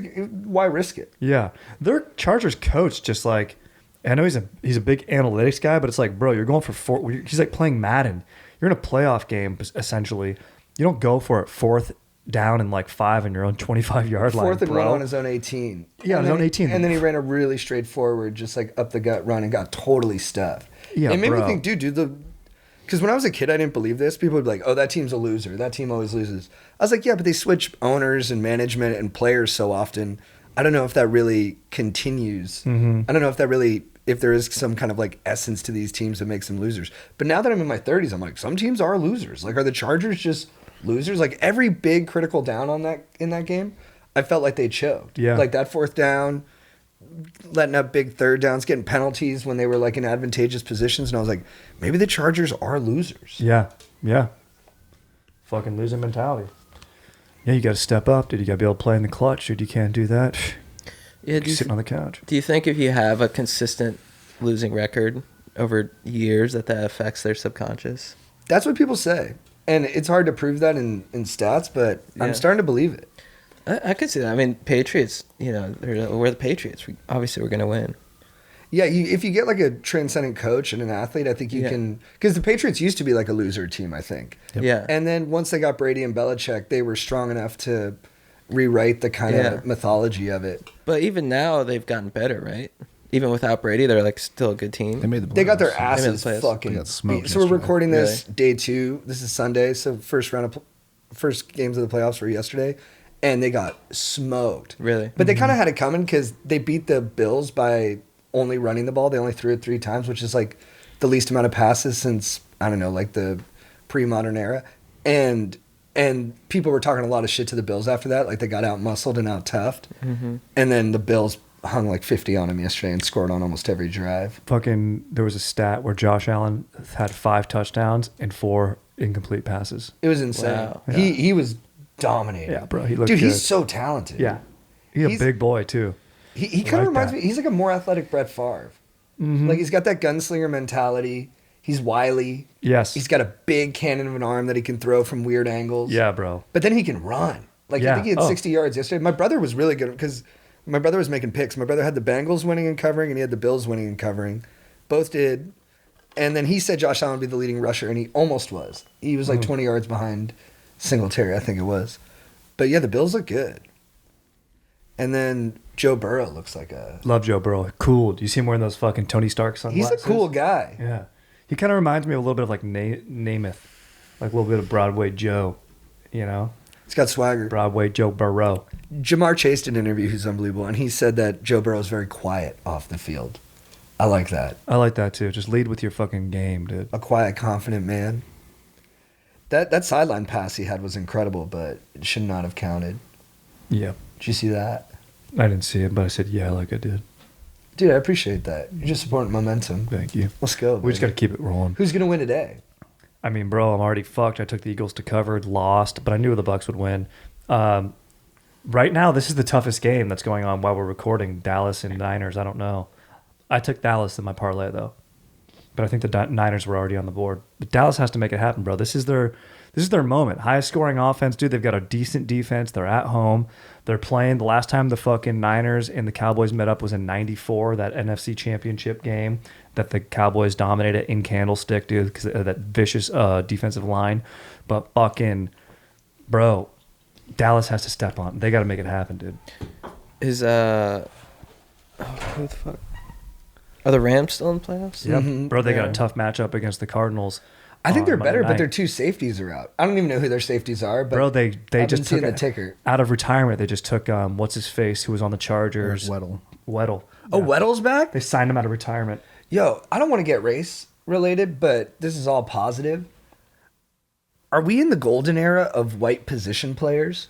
why risk it? Yeah, their Chargers coach just like, I know he's a big analytics guy, but it's like, bro, you're going for four. He's like playing Madden. You're in a playoff game essentially. You don't go for it fourth down and like 5 in your own 25-yard line. Fourth and bro. one on his own 18. Yeah, on And his own then 18. And then he ran a really straightforward, just like up the gut run and got totally stuffed. Yeah, it made me bro. think, dude, because when I was a kid, I didn't believe this. People would be like, oh, that team's a loser. That team always loses. I was like, yeah, but they switch owners and management and players so often. I don't know if that really continues. Mm-hmm. I don't know if there is some kind of like essence to these teams that makes them losers. But now that I'm in my 30s, I'm like, some teams are losers. Like, are the Chargers just losers? Like, every big critical down in that game, I felt like they choked. Yeah. Like that fourth down, letting up big third downs, getting penalties when they were like in advantageous positions. And I was like, maybe the Chargers are losers. Yeah, yeah. Fucking losing mentality. Yeah, you got to step up, dude. You got to be able to play in the clutch, dude. You can't do that. Yeah, sitting on the couch. do you think if you have a consistent losing record over years that affects their subconscious? That's what people say. And it's hard to prove that in stats, but Yeah. I'm starting to believe it. I could see that. I mean, Patriots, we're the Patriots. Obviously, we're going to win. Yeah, if you get like a transcendent coach and an athlete, I think you can. Because the Patriots used to be like a loser team, I think. Yeah. And then once they got Brady and Belichick, they were strong enough to rewrite the kind of mythology of it. But even now, they've gotten better, right? Even without Brady, they're like still a good team. They made the. They got their playoffs. asses They made the playoffs. fucking They got smoked beat. So we're yesterday. recording this day 2. This is Sunday. So first games of the playoffs were yesterday, and they got smoked. Really? But they kind of had it coming because they beat the Bills by only running the ball. They only threw it 3 times, which is like the least amount of passes since, I don't know, like the pre-modern era. And people were talking a lot of shit to the Bills after that. Like they got out muscled and out toughed. Mm-hmm. And then the Bills hung like 50 on them yesterday and scored on almost every drive. There was a stat where Josh Allen had 5 touchdowns and 4 incomplete passes. It was insane. Wow. Yeah. He was dominating. Yeah, bro, he looked Dude, good. he's so talented. Yeah. He's a He's- big boy, too. He I kind of like reminds that. me, he's like a more athletic Brett Favre. Mhm. Like he's got that gunslinger mentality. He's wily. Yes. He's got a big cannon of an arm that he can throw from weird angles. Yeah, bro. But then he can run. Like I Yeah. think he had Oh. 60 yards yesterday. My brother was really good because my brother was making picks. My brother had the Bengals winning and covering, and he had the Bills winning and covering. Both did. And then he said Josh Allen would be the leading rusher, and he almost was. He was like 20 yards behind Singletary, I think it was. But yeah, the Bills look good. And then Joe Burrow looks like a... Love Joe Burrow. Cool. Do you see him wearing those fucking Tony Stark He's sunglasses? a cool guy. Yeah. He kind of reminds me a little bit of like Namath. Like a little bit of Broadway Joe, you know? He's got swagger. Broadway Joe Burrow. Jamar Chase did an interview who's unbelievable, and he said that Joe Burrow is very quiet off the field. I like that. I like that too. Just lead with your fucking game, dude. A quiet, confident man. That sideline pass he had was incredible, but it should not have counted. Yeah. Did you see that? I didn't see it, but I said, yeah, like I did. Dude, I appreciate that. You're just supporting momentum. Thank you. Let's go. We just got to baby. keep it rolling. Who's going to win today? I mean, bro, I'm already fucked. I took the Eagles to cover, lost, but I knew the Bucks would win. Right now, this is the toughest game that's going on while we're recording. Dallas and Niners. I don't know. I took Dallas in my parlay though, but I think the Niners were already on the board. But Dallas has to make it happen, bro. This is their moment. Highest scoring offense, dude. They've got a decent defense. They're at home. They're playing. The last time the fucking Niners and the Cowboys met up was in '94, that NFC Championship game that the Cowboys dominated in Candlestick, dude, because of that vicious defensive line. But fucking, bro, Dallas has to step on. They got to make it happen, dude. Is who the fuck? Are the Rams still in the playoffs? Yep. Mhm. Bro, they got Yeah. a tough matchup against the Cardinals. I think on they're Monday better, but night. their 2 safeties are out. I don't even know who their safeties are, but Bro, they I've been just seeing took the ticker. out of retirement. They just took what's his face, who was on the Chargers. Weddle. Weddle. Oh, Yeah. Weddle's back? They signed him out of retirement. Yo, I don't want to get race related, but this is all positive. Are we in the golden era of white position players?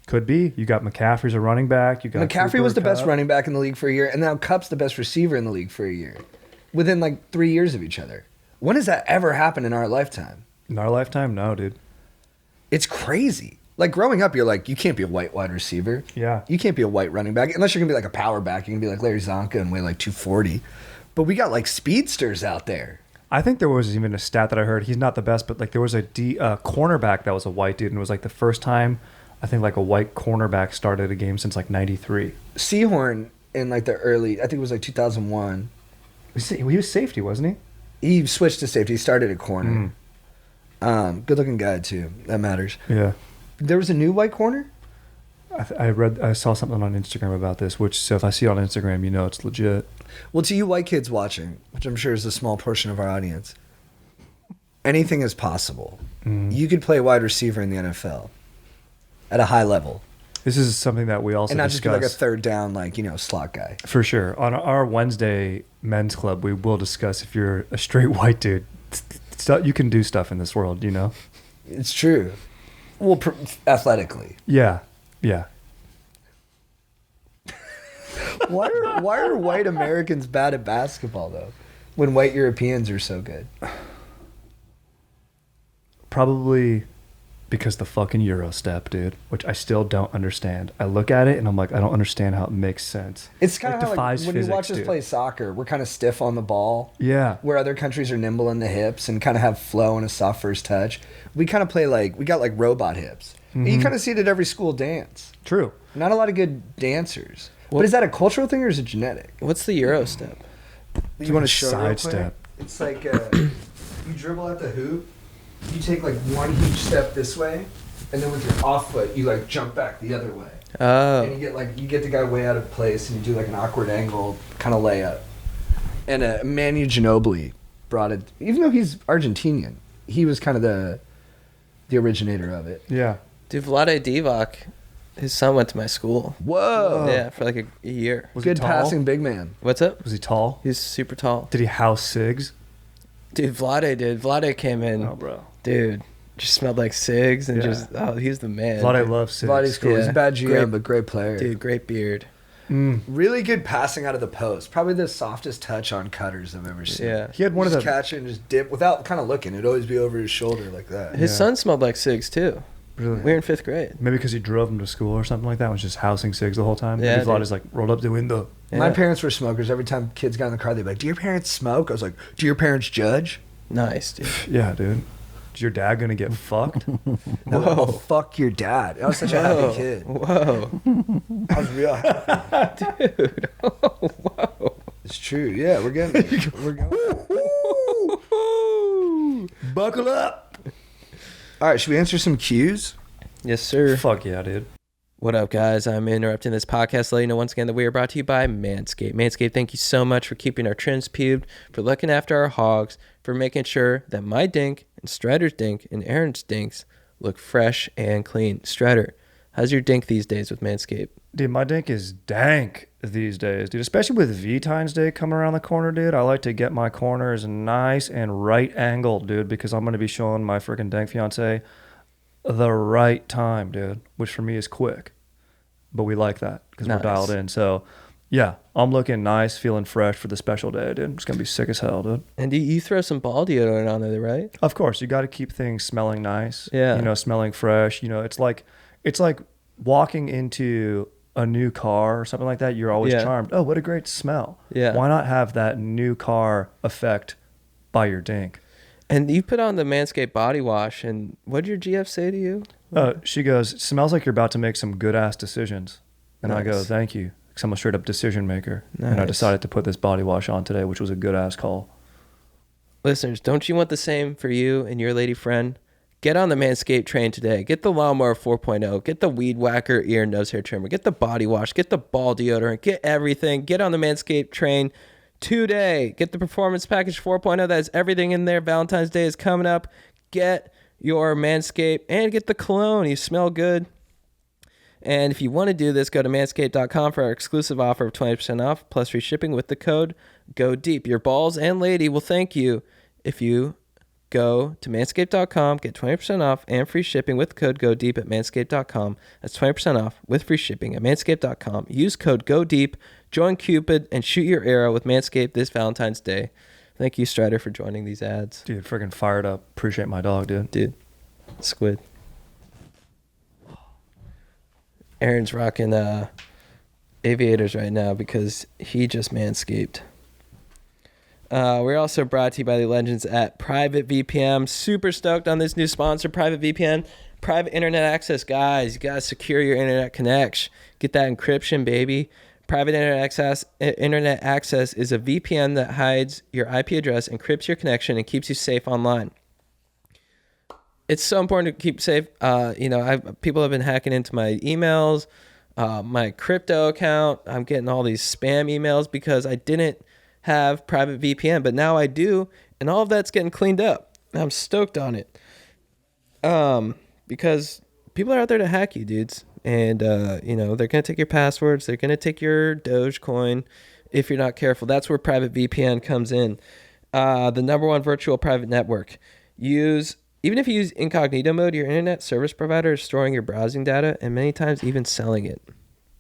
Could be. You got McCaffrey's a running back. You got McCaffrey Cooper was the best Kupp. running back in the league for a year, and now Kupp's the best receiver in the league for a year, within like 3 years of each other. When has that ever happened in our lifetime? In our lifetime, no, dude. It's crazy. Like growing up, you're like, you can't be a white wide receiver. Yeah. You can't be a white running back unless you're gonna be like a power back. You can be like Larry Zonka and weigh like 240. But we got like speedsters out there. I think there was even a stat that I heard. He's not the best, but like there was a cornerback that was a white dude, and it was like the first time I think like a white cornerback started a game since like '93. Seahorn in like the early, I think it was like 2001. He was safety, wasn't he? He switched to safety. He started at corner. Good looking guy too. That matters. Yeah. There was a new white corner. I saw something on Instagram about this, which so if I see it on Instagram, you know it's legit. Well, to you white kids watching, which I'm sure is a small portion of our audience, anything is possible. You could play wide receiver in the NFL at a high level, This is something that we also and not just be like a discuss. third down, like slot guy. For sure. On our Wednesday men's club, we will discuss if you're a straight white dude, you can do stuff in this world, you know? It's true. Well, athletically. Yeah. Yeah. Why are white Americans bad at basketball though, when white Europeans are so good? Probably Because the fucking Euro step, dude, which I still don't understand. I look at it and I'm like, I don't understand how it makes sense. It's kind of It how defies when you watch physics, us dude. play soccer, we're kind of stiff on the ball. Yeah. Where other countries are nimble in the hips and kind of have flow and a soft first touch. We kind of play like, we got like robot hips. And you kind of see it at every school dance. True. Not a lot of good dancers. Well- but is that a cultural thing or is it genetic? What's the Euro step? You want to show side real quick? step. It's like you dribble at the hoop, you take like one huge step this way, and then with your off foot, you like jump back the other way. And you get the guy way out of place, and you do like an awkward angle kind of layup. And Manu Ginobili brought it, even though he's Argentinian, he was kind of the originator of it. Yeah. Dude, Vlade Divac, his son went to my school. Whoa! Yeah, for like a year. Was he Good tall? passing big man. What's up? Was he tall? He's super tall. Did he house cigs? Dude, Vlade did. Vlade came in. Oh, bro. Dude, just smelled like cigs and Yeah. he's the man. Vlade loves cigs. Vlade's cool. He's Yeah. a bad GM, Great- but great player. Dude, great beard. Really good passing out of the post. Probably the softest touch on cutters I've ever seen. Yeah. He had one of Just the... catch it and just dip without kind of looking. It'd always be over his shoulder like that. His Yeah. son smelled like cigs too. Really? We were in 5th grade. Maybe because he drove him to school or something like that. Was just housing cigs the whole time. Yeah, Maybe dude. Vlade's like rolled up the window. Yeah. My parents were smokers. Every time kids got in the car, they'd be like, "Do your parents smoke?" I was like, "Do your parents judge?" Nice, dude. Yeah, dude. Is your dad gonna get fucked? No, Whoa. well, fuck your dad. I was such a happy kid. Whoa. I was real happy. Dude. Whoa. It's true. Yeah, we're getting there. We're going. Buckle up. All right, should we answer some cues? Yes, sir. Fuck yeah, dude. What up, guys? I'm interrupting this podcast to let you know once again that we are brought to you by Manscape. Manscape, thank you so much for keeping our trims pubed, for looking after our hogs, for making sure that my dink and Strider's dink and Aaron's dinks look fresh and clean. Strider, how's your dink these days with Manscaped? Dude, my dink is dank these days, dude. Especially with V-Times Day coming around the corner, dude. I like to get my corners nice and right angled, dude, because I'm going to be showing my freaking dank fiance the right time, dude, which for me is quick. But we like that because Nice. we're dialed in. So, yeah, I'm looking nice, feeling fresh for the special day, dude. It's going to be sick as hell, dude. And you throw some ball deodorant on there, right? Of course, you got to keep things smelling nice. Yeah. You know, smelling fresh. You know, it's like walking into a new car or something like that. You're always Yeah. charmed. Oh, what a great smell. Yeah. Why not have that new car effect by your dink? And you put on the Manscaped body wash, and what did your GF say to you? She goes, "It smells like you're about to make some good ass decisions." And I go, Nice. "Thank you." Because I'm a straight up decision maker. And I Nice. decided to put this body wash on today, which was a good ass call. Listeners, don't you want the same for you and your lady friend? Get on the Manscaped train today. Get the Lawnmower 4.0. Get the Weed Whacker ear and nose hair trimmer. Get the body wash. Get the ball deodorant. Get everything. Get on the Manscaped train today. Get the Performance Package 4.0. That has everything in there. Valentine's Day is coming up. Get your Manscaped and get the cologne. You smell good. And if you want to do this, go to manscaped.com for our exclusive offer of 20% off plus free shipping with the code GODEEP. Your balls and lady will thank you if you go to manscaped.com, get 20% off and free shipping with the code GODEEP at manscaped.com. That's 20% off with free shipping at manscaped.com. Use code GODEEP, join Cupid, and shoot your arrow with Manscaped this Valentine's Day. Thank you, Strider, for joining these ads. Dude, freaking fired up. Appreciate my dog, dude. Dude, squid. Aaron's rocking aviators right now because he just manscaped. We're also brought to you by the legends at Private VPN. Super stoked on this new sponsor, Private VPN. Private internet access, guys. You gotta secure your internet connection. Get that encryption, baby. Private internet access is a VPN that hides your IP address, encrypts your connection, and keeps you safe online. It's so important to keep safe. People have been hacking into my emails, my crypto account. I'm getting all these spam emails because I didn't have private VPN, but now I do, and all of that's getting cleaned up. I'm stoked on it. Because people are out there to hack you, dudes, and they're gonna take your passwords. They're gonna take your Dogecoin if you're not careful. That's where private VPN comes in. The number one virtual private network. Even if you use incognito mode, your internet service provider is storing your browsing data and many times even selling it.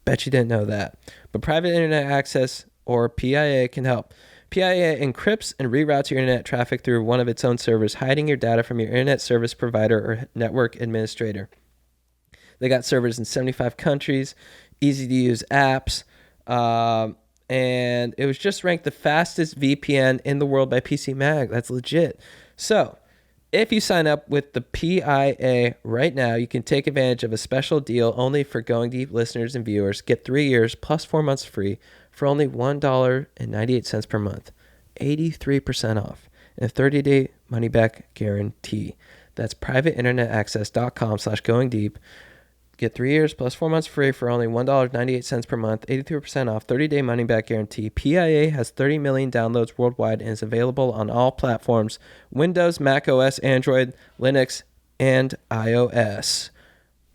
Bet you didn't know that. But private internet access, or PIA, can help. PIA encrypts and reroutes your internet traffic through one of its own servers, hiding your data from your internet service provider or network administrator. They got servers in 75 countries, easy-to-use apps, and it was just ranked the fastest VPN in the world by PC Mag. That's legit. So, if you sign up with the PIA right now, you can take advantage of a special deal only for Going Deep listeners and viewers. Get 3 years plus 4 months free for only $1.98 per month, 83% off, and a 30-day money-back guarantee. That's privateinternetaccess.com/goingdeep. Get 3 years plus 4 months free for only $1.98 per month, 83% off, 30-day money-back guarantee. PIA has 30 million downloads worldwide and is available on all platforms: Windows, Mac OS, Android, Linux, and iOS.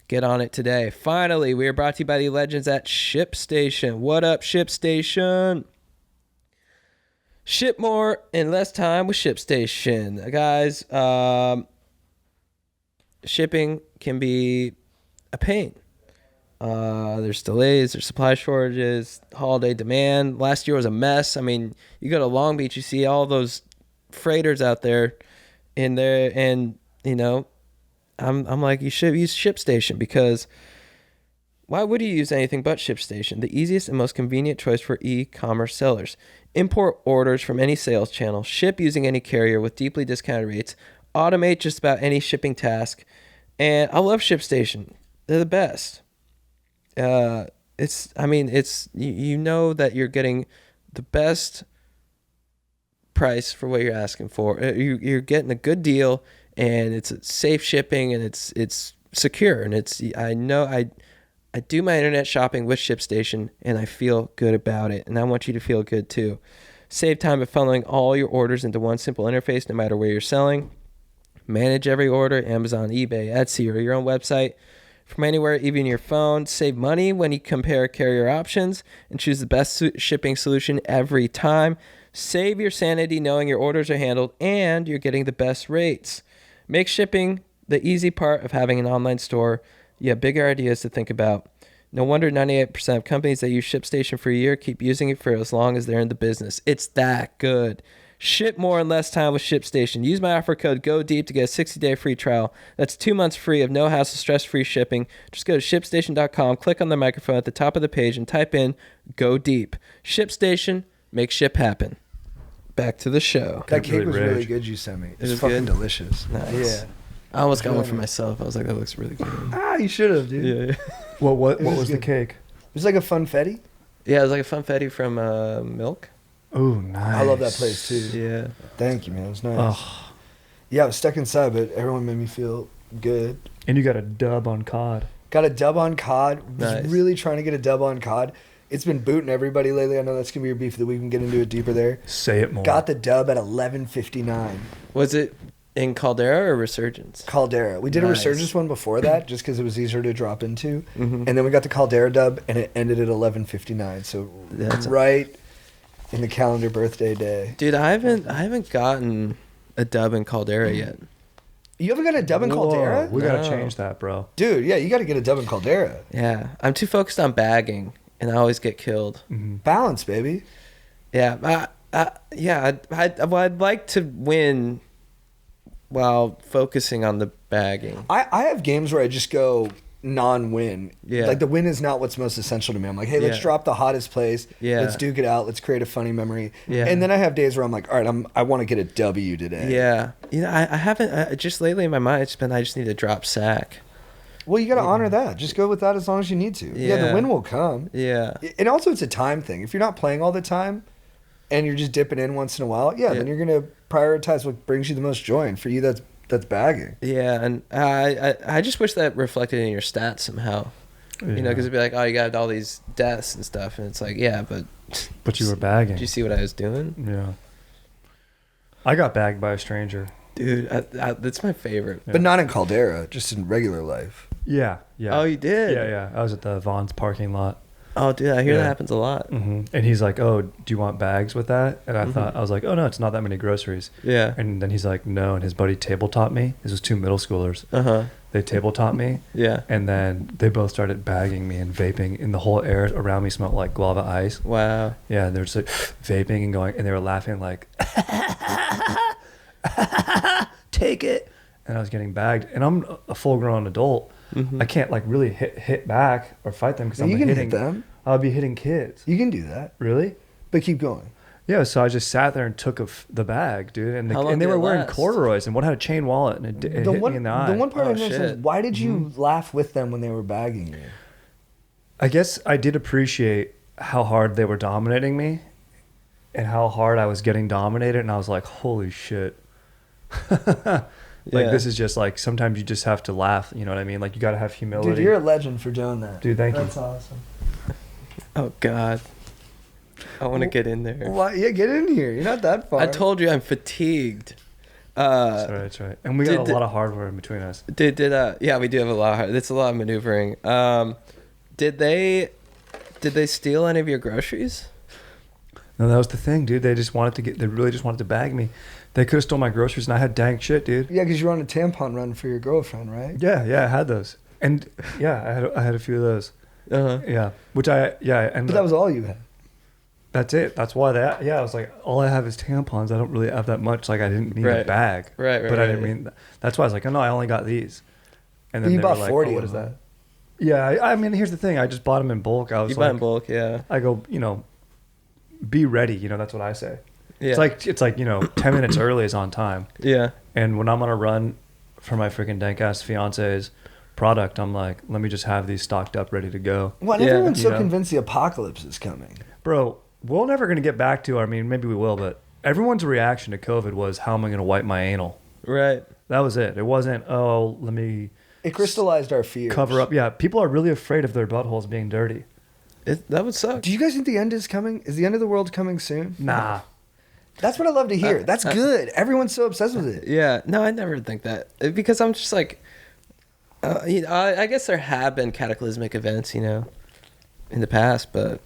Get on it today. Finally, we are brought to you by the legends at ShipStation. What up, ShipStation? Ship more in less time with ShipStation. Guys, shipping can be a pain. There's delays, there's supply shortages, holiday demand. Last year was a mess. I mean, you go to Long Beach, you see all those freighters out there in there, and you know, I'm like, you should use ShipStation, because why would you use anything but ShipStation? The easiest and most convenient choice for e-commerce sellers. Import orders from any sales channel, ship using any carrier with deeply discounted rates, automate just about any shipping task, and I love ShipStation. They're the best. It's you know that you're getting the best price for what you're asking for. You're getting a good deal, and it's safe shipping, and it's secure, and I do my internet shopping with ShipStation, and I feel good about it, and I want you to feel good too. Save time by funneling all your orders into one simple interface, no matter where you're selling. Manage every order, Amazon, eBay, Etsy, or your own website. From anywhere, even your phone. Save money when you compare carrier options and choose the best shipping solution every time. Save your sanity knowing your orders are handled and you're getting the best rates. Make shipping the easy part of having an online store. You have bigger ideas to think about. No wonder 98% of companies that use ShipStation for a year keep using it for as long as they're in the business. It's that good. Ship more in less time with ShipStation. Use my offer code GODEEP to get a 60-day free trial. That's 2 months free of no hassle, stress-free shipping. Just go to ShipStation.com, click on the microphone at the top of the page, and type in GODEEP. ShipStation, make ship happen. Back to the show. That cake was really good you sent me. It's was fucking good? delicious. Nice. Yeah. I almost got one for myself. I was like, that looks really good. You should have, dude. Yeah. What It was was the good. cake? It was like a funfetti. Yeah, it was like a funfetti from Milk. Oh, nice. I love that place too. Yeah. Thank you, man. It was nice. Oh, Yeah, I was stuck inside, but everyone made me feel good. and you got a dub on COD. Got a dub on COD. Was Nice. really trying to get a dub on COD. It's been booting everybody lately. I know that's gonna be your beef that we can get into it deeper there. Say it more. Got the dub at 11:59. Was it in Caldera or Resurgence? Caldera. We did a Nice. Resurgence one before that, just because it was easier to drop into, Mhm. and then we got the Caldera dub, and it ended at 11:59. So That's- right in the calendar birthday day. Dude, I haven't gotten a dub in Caldera yet. You haven't got a dub in Caldera? We gotta No. change that, bro. Dude, yeah, you got to get a dub in Caldera. Yeah, I'm too focused on bagging, and I always get killed. Balance, baby. Yeah, I'd like to win while focusing on the bagging. I have games where I just go non-win. Yeah. Like the win is not what's most essential to me. I'm like, hey, let's Yeah. drop the hottest plays. Yeah. Let's duke it out. Let's create a funny memory. Yeah. And then I have days where I'm like, all right, I want to get a W today. Yeah, I haven't. Just lately in my mind, it's been I just need to drop sack. Well, you got to honor that. Just go with that as long as you need to. Yeah, Yeah. the win will come. Yeah, And also, it's a time thing. If you're not playing all the time and you're just dipping in once in a while, then you're going to prioritize what brings you the most joy. And for you, that's bagging. yeah, and I just wish that reflected in your stats somehow. You know, because it'd be like, oh, you got all these deaths and stuff, and it's like, yeah, but you were bagging. did you see what I was doing, Yeah. I got bagged by a stranger. dude? That's my favorite. But not in Caldera, just in regular life. Yeah. Yeah. Oh, you did? Yeah. I was at the Vaughn's parking lot. Oh, dude, I hear Yeah. that happens a lot. And he's like, "Oh, do you want bags with that?" And I was like, "Oh no, it's not that many groceries." Yeah. And then he's like, "No," and his buddy tabletop me. This was 2 middle schoolers. Uh-huh. They tabletop me. Yeah. And then they both started bagging me and vaping, and the whole air around me smelled like guava ice. Wow. Yeah, they were just like vaping and going, and they were laughing like, "Take it!" And I was getting bagged, and I'm a full-grown adult. I can't like really hit back or fight them because No, I'm you can hitting hit them. I'll be hitting kids. You can do that, Really? but keep going. Yeah. So I just sat there and took the bag, dude, and How long and they did were it wearing last? corduroys, and one had a chain wallet, and it hit me in the eye. The one part Oh, I didn't understand shit. is why did you laugh with them when they were bagging you? I guess I did appreciate how hard they were dominating me, and how hard I was getting dominated, and I was like, "Holy shit!" Like Yeah. this is just like sometimes you just have to laugh. You know what I mean? Like you got to have humility. Dude, you're a legend for doing that. Dude, thank you. That's awesome. Oh, God. I want to get in there. Why? Yeah, get in here. You're not that far. I told you I'm fatigued. That's right, that's right. And we got Did- a lot of hardware in between us. Yeah, we do have a lot. It's a lot of maneuvering. Did they steal any of your groceries? No, that was the thing, dude. They really just wanted to bag me. They could have stole my groceries, and I had dank shit, dude. Yeah, because you were on a tampon run for your girlfriend, right? Yeah, I had those, and yeah, I had a few of those. Uh-huh. Yeah, and But that was all you had. that's it. That's why I was like, all I have is tampons. I don't really have that much. Like I didn't need a Right. bag, Right, But I right. didn't mean. That's why I was like, oh no, I only got these. And Well, you they bought were like, 40 oh, what of is them. that? Yeah, I mean, here's the thing. I just bought them in bulk. I was You like, buy in bulk, yeah. I go, be ready. That's what I say. Yeah. It's like 10 minutes early is on time. Yeah. And when I'm on a run for my freaking dank ass fiance's product, I'm like, let me just have these stocked up, ready to go. Well, Yeah, everyone's so you know. convinced the apocalypse is coming. Bro, we're never going to get back to, I mean, maybe we will, but everyone's reaction to COVID was, how am I going to wipe my anal? Right. That was it. It wasn't, oh, let me It crystallized our fears. cover up. Yeah, people are really afraid of their buttholes being dirty. That would suck. Do you guys think the end is coming? Is the end of the world coming soon? Nah. That's what I love to hear. That's good. Everyone's so obsessed with it. Yeah. No, I never think that. Because I'm just like, I guess there have been cataclysmic events, in the past, but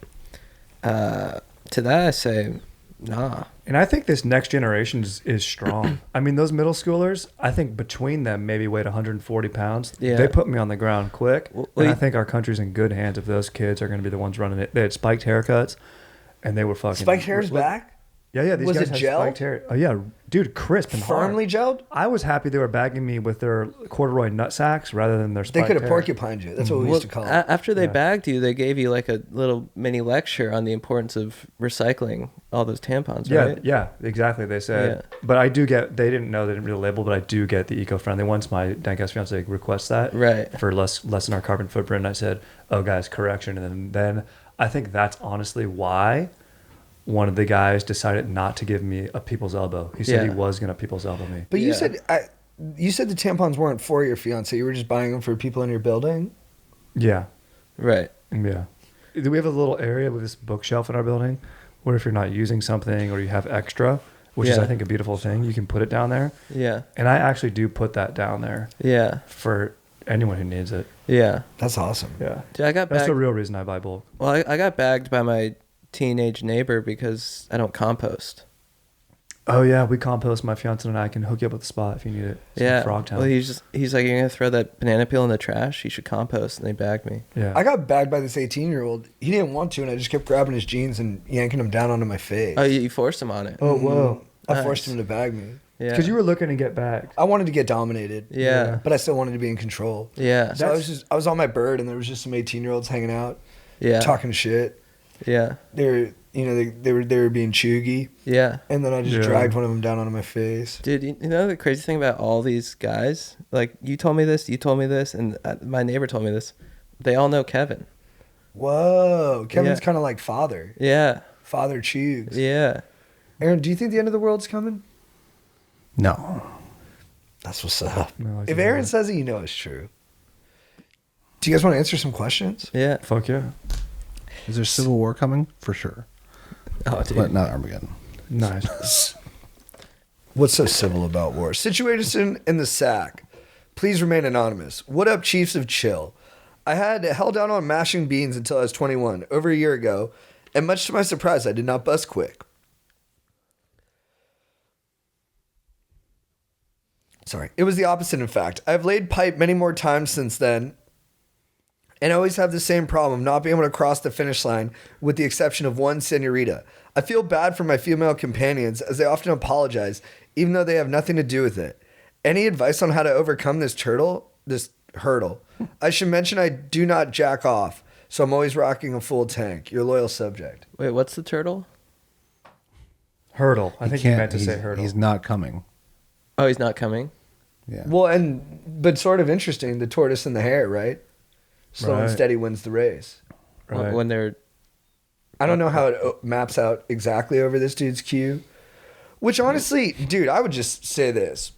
to that I say, nah. And I think this next generation is strong. I mean, those middle schoolers, I think between them maybe weighed 140 pounds. Yeah. They put me on the ground quick. Well, And I you- think our country's in good hands if those kids are going to be the ones running it. They had spiked haircuts, and they were fucking... Spiked hair's back? Yeah, these Was guys it had gel? spiked hair. Oh, yeah, dude, crisp and hard. Firmly gelled? I was happy they were bagging me with their corduroy nut sacks rather than their They spiked could have hair. porcupined you. That's what we used to call it. After they Yeah. bagged you, they gave you like a little mini lecture on the importance of recycling all those tampons, Yeah, right? yeah, exactly. They said, but I do get. They didn't know, they didn't read the label, but I do get the eco-friendly ones. My dank ass fiance requests that Right. for lessen our carbon footprint. And I said, oh guys, correction. And then I think that's honestly why one of the guys decided not to give me a people's elbow. He said he Yeah. was gonna people's elbow me. But you Yeah. said you said the tampons weren't for your fiance. You were just buying them for people in your building. Yeah, Right. yeah. Do we have a little area with this bookshelf in our building where if you're not using something or you have extra, which is Yeah. I think a beautiful thing, you can put it down there. Yeah. And I actually do put that down there Yeah. for anyone who needs it. Yeah. That's awesome. Yeah. Dude, I got That's bagged. the real reason I buy bulk. Well, I got bagged by my teenage neighbor because I don't compost. Oh yeah, we compost. My fiance and I can hook you up with a spot if you need it. It's in Yeah. Frogtown. Well, he's like, you're gonna throw that banana peel in the trash? You should compost, and they bagged me. yeah. I got bagged by this 18-year-old. He didn't want to, and I just kept grabbing his jeans and yanking them down onto my face. Oh, you forced him on it. Oh whoa. I Nice. forced him to bag me. Yeah. Because you were looking to get back. I wanted to get dominated. Yeah. But I still wanted to be in control. Yeah. So I was on my bird, and there was just some 18-year-olds hanging out, Yeah. talking shit. Yeah. They were being chuggy, Yeah. and then I just Yeah. dragged one of them down onto my face. Dude, you know the crazy thing about all these guys? Like, you told me this, and my neighbor told me this. They all know Kevin. Whoa, Kevin's Yeah. kind of like father, Yeah. Father Chugs. Yeah. Aaron, do you think the end of the world's coming? No. That's what's up. No, I If do Aaron not. says it, you know it's true. Do you guys want to answer some questions? Yeah. Fuck yeah. Is there civil war coming? For sure. Oh, dude. But not Armageddon. Nice. What's so civil about war? Situation in the sack. Please remain anonymous. What up, Chiefs of Chill? I had held down on mashing beans until I was 21, over a year ago, and much to my surprise, I did not bust quick. Sorry. It was the opposite, in fact. I've laid pipe many more times since then, and I always have the same problem, not being able to cross the finish line, with the exception of one senorita. I feel bad for my female companions, as they often apologize, even though they have nothing to do with it. Any advice on how to overcome this hurdle? I should mention I do not jack off, so I'm always rocking a full tank. Your loyal subject. Wait, what's the turtle? Hurdle. I think he meant to say He's- hurdle. He's not coming. Oh, he's not coming? Yeah. Well, but sort of interesting, the tortoise and the hare, right? Slow and Right. steady wins the race. Right. When they're... I don't know how it maps out exactly over this dude's queue. Which honestly, dude, I would just say this.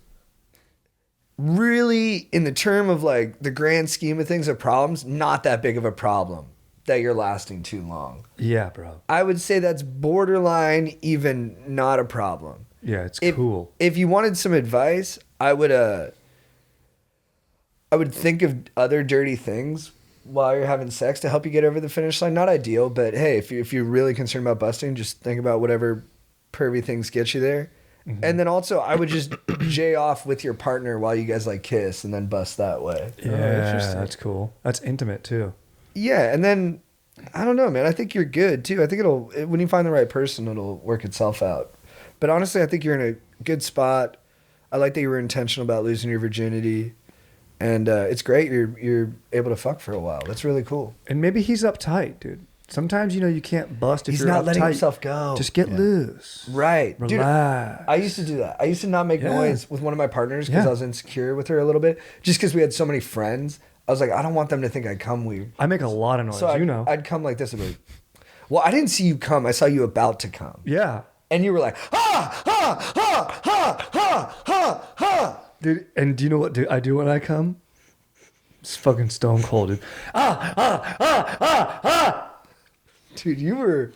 Really, in the term of like the grand scheme of things of problems, not that big of a problem that you're lasting too long. Yeah, bro. I would say that's borderline even not a problem. Yeah, it's If- cool. If you wanted some advice, I would think of other dirty things while you're having sex to help you get over the finish line. Not ideal, but hey, if you're really concerned about busting, just think about whatever pervy things get you there. Mm-hmm. And then also, I would just jay off with your partner while you guys like kiss and then bust that way. Yeah, interesting. that's cool. That's intimate too. Yeah, and then I don't know, man. I think you're good too. I think when you find the right person, it'll work itself out. But honestly, I think you're in a good spot. I like that you were intentional about losing your virginity, and it's great you're able to fuck for a while. That's really cool. And maybe he's uptight, dude. Sometimes you can't bust if He's you're not letting uptight. himself go. Just get loose. Right, dude. Relax. I used to do that. I used to not make Yeah. noise with one of my partners because Yeah. I was insecure with her a little bit. Just because we had so many friends, I was like, I don't want them to think I come weird. I make a lot of noise, So I'd come like this. I'd be like, well, I didn't see you come. I saw you about to come. Yeah. And you were like, ha, ha, ha, ha, ha, ha, ha. Dude, and do you know what I do when I come? It's fucking stone cold, dude. Dude, you were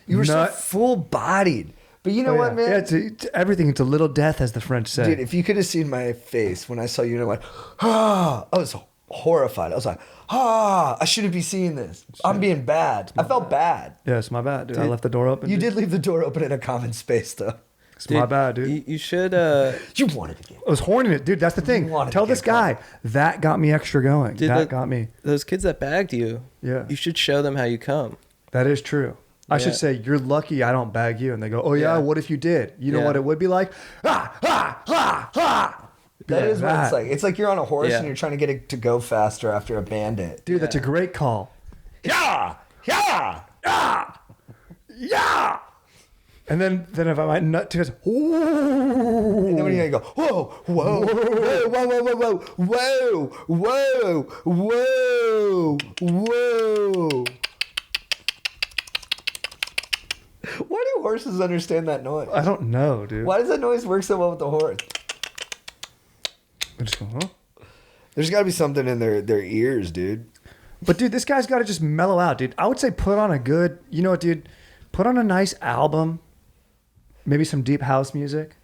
so Nut. full bodied. But you know Oh, what, yeah. man? Yeah, it's everything. It's a little death, as the French say. Dude, if you could have seen my face when I saw you and I went, I was horrified. I was like, I shouldn't be seeing this. I'm being bad. I felt bad. Yeah, it's my bad, dude. I left the door open. You dude. did leave the door open in a common space, though. It's my bad, dude. You should... You wanted to get. I was horning it, dude. That's the thing. wanted to Tell get this guy that got me extra going. Dude, that got me. Those kids that bagged you, Yeah. you should show them how you come. That is true. I Yeah. should say, you're lucky I don't bag you. And they go, oh, yeah, Yeah. what if you did? You know Yeah. what it would be like? That is what it's like. It's like you're on a horse Yeah. and you're trying to get it to go faster after a bandit. Dude, that's a great call. Yeah! Yeah! Yeah! And then if I might nut to his, And then when you go, whoa, whoa, whoa, whoa, whoa, whoa, whoa, whoa, whoa, whoa. Why do horses understand that noise? I don't know, dude. Why does that noise work so well with the horse? I just go, huh? There's got to be something in their ears, dude. But dude, this guy's got to just mellow out, dude. I would say put on a good, you know what, dude? Put on a nice album. Maybe some deep house music.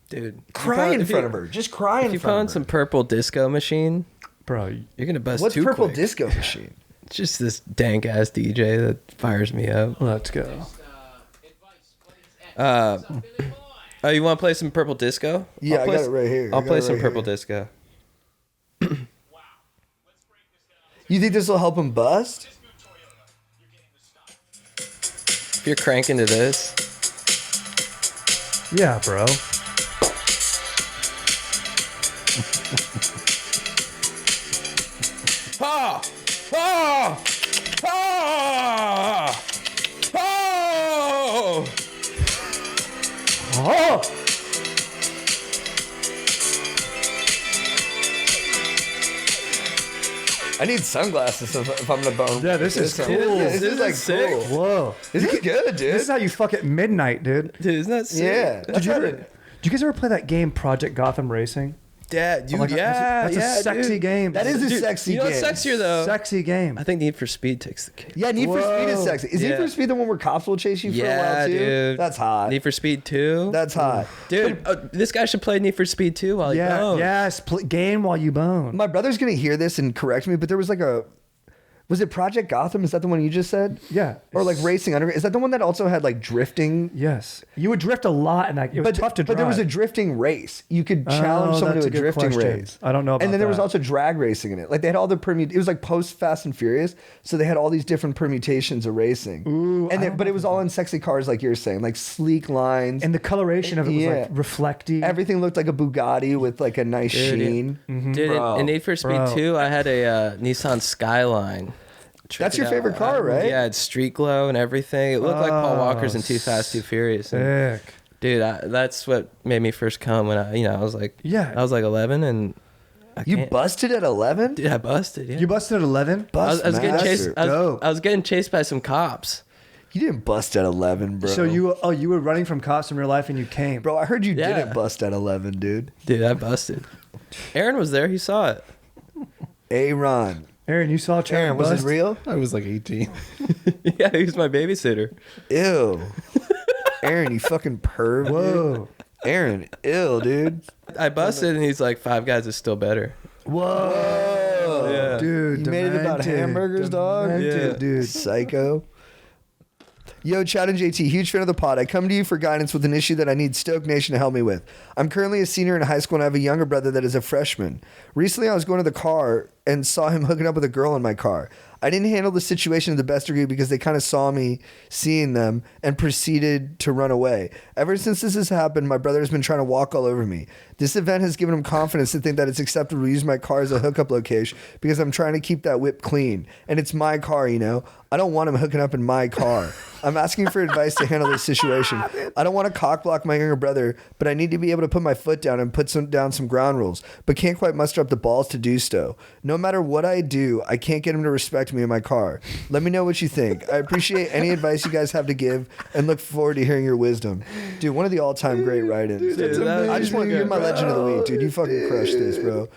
Dude. Cry in front of her. Just cry If in you front found of her. some Purple Disco Machine, Bro, you're going to bust What's too Purple quick. Disco Machine? It's just this dank-ass DJ that fires me up. let's go. Oh, you want to play some Purple Disco? Yeah, I'll I play got it right here. I'll I got play it some right Purple here. Disco. You think this will help him bust? If you're cranking to this, Yeah, bro. ah, ah, ah, oh. Oh! I need sunglasses if I'm gonna bone. Yeah, this is This cool. is This like is sick. cool. Whoa. This is good, dude. This is how you fuck at midnight, dude. Dude, isn't that sick? Yeah. Did you guys ever play that game Project Gotham Racing? Dad, dude, Like, that's a sexy dude. game. That is a Dude, sexy you know game. what's sexier though? Sexy game. I think Need for Speed takes the cake. Yeah, Need for Speed is Whoa. sexy. Is Need Yeah. for Speed the one where cops will chase you for a Yeah, while too? dude. That's hot. Need for Speed 2. That's hot. Dude, this guy should play Need for Speed 2 while he Yeah, bones. yes. Game while you bone. My brother's gonna hear this and correct me, but there was like was it Project Gotham? Is that the one you just said? Yeah. Or like Racing Underground? Is that the one that also had like drifting? Yes. You would drift a lot, and it was tough to drive. But there was a drifting race. You could challenge Oh, someone that's to a a good drifting question. race. I don't know about And then there was that. also drag racing in it. Like they had all the it was like post Fast and Furious, so they had all these different permutations of racing. Ooh, But it was all in sexy cars, like you're saying, like sleek lines. And the coloration of it was Yeah. like reflecty. Everything looked like a Bugatti with like a nice sheen. Dude, Bro. in Need for Speed Bro. 2, I had a Nissan Skyline. Check That's it your out. favorite car, right? Yeah, it's street glow and everything. It looked like Paul Oh, Walker's in Too Fast, Too Furious. And, Sick. dude, that's what made me first come when I was like, Yeah. I was like 11 and You busted at 11? Dude, I busted. Yeah, You busted at 11? I was getting Bust chased. master. Dope. I was getting chased by some cops. You didn't bust at 11, bro. So you were running from cops in real life and you came. Bro, I heard you Yeah. didn't bust at 11, dude. Dude, I busted. Aaron was there. He saw it. Aaron. Aaron, you saw Charlie Aaron, was bust? it real? I was like 18. Yeah, he was my babysitter. Ew. Aaron, you fucking perv. Whoa. Aaron, ew, dude. I busted, and he's like, 5 Guys is still better. Whoa. Yeah. Dude, You made it about demented. hamburgers, dog? Demented, Yeah. dude. Psycho. Yo, Chad and JT, huge fan of the pod. I come to you for guidance with an issue that I need Stoke Nation to help me with. I'm currently a senior in high school and I have a younger brother that is a freshman. Recently, I was going to the car and saw him hooking up with a girl in my car. I didn't handle the situation to the best degree because they kind of saw me seeing them and proceeded to run away. Ever since this has happened, my brother has been trying to walk all over me. This event has given him confidence to think that it's acceptable to use my car as a hookup location because I'm trying to keep that whip clean. And it's my car, you know? I don't want him hooking up in my car. I'm asking for advice to handle this situation. I don't want to cock block my younger brother, but I need to be able to put my foot down and put down some ground rules, but can't quite muster up the balls to do so. No matter what I do, I can't get him to respect me in my car. Let me know what you think. I appreciate any advice you guys have to give and look forward to hearing your wisdom. Dude, one of the all-time great write-ins. Dude, I just want you're my legend of the week, dude. You fucking crushed this, bro.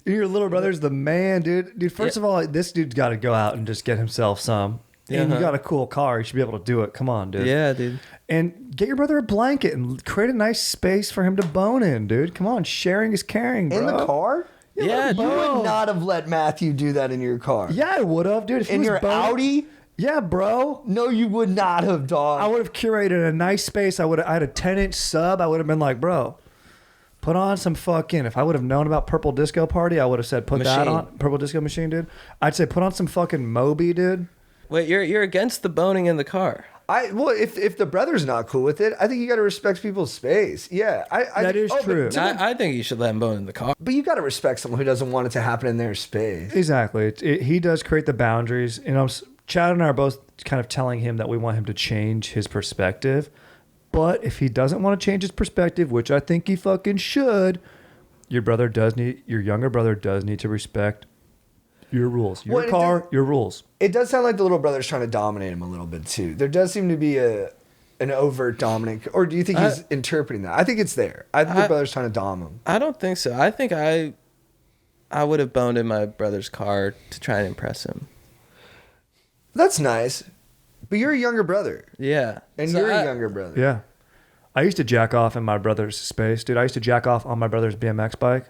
Your little brother's the man, dude. Dude, first of all, this dude's got to go out and just get himself some. And you got a cool car. You should be able to do it. Come on, dude. Yeah, dude. And get your brother a blanket and create a nice space for him to bone in, dude. Come on. Sharing is caring, bro. In the car? Yeah, You bro. would not have let Matthew do that in your car. Yeah, I would have, dude. If he In was your boning- Audi? Yeah, bro. No, you would not have, dog. I would have curated a nice space. I had a 10-inch sub. I would have been like, bro, put on some fucking. If I would have known about Purple Disco Party, I would have said put that Machine. on. Purple Disco Machine, dude. I'd say put on some fucking Moby, dude. Wait, you're against the boning in the car? Well, if the brother's not cool with it, I think you got to respect people's space. Yeah, That is true. I think you should let him bone in the car. But you got to respect someone who doesn't want it to happen in their space. Exactly. He does create the boundaries. You know, Chad and I are both kind of telling him that we want him to change his perspective. But if he doesn't want to change his perspective, which I think he fucking should, your younger brother does need to respect your rules. Your Well, car, your rules. It does sound like the little brother's trying to dominate him a little bit too. There does seem to be an overt dominant, or do you think he's interpreting that? I think it's there. I think the brother's trying to dom him. I don't think so. I think I would have boned in my brother's car to try and impress him. That's nice, but you're a younger brother, Yeah. and So you're a younger brother. Yeah. I used to jack off in my brother's space, dude. I used to jack off on my brother's BMX bike.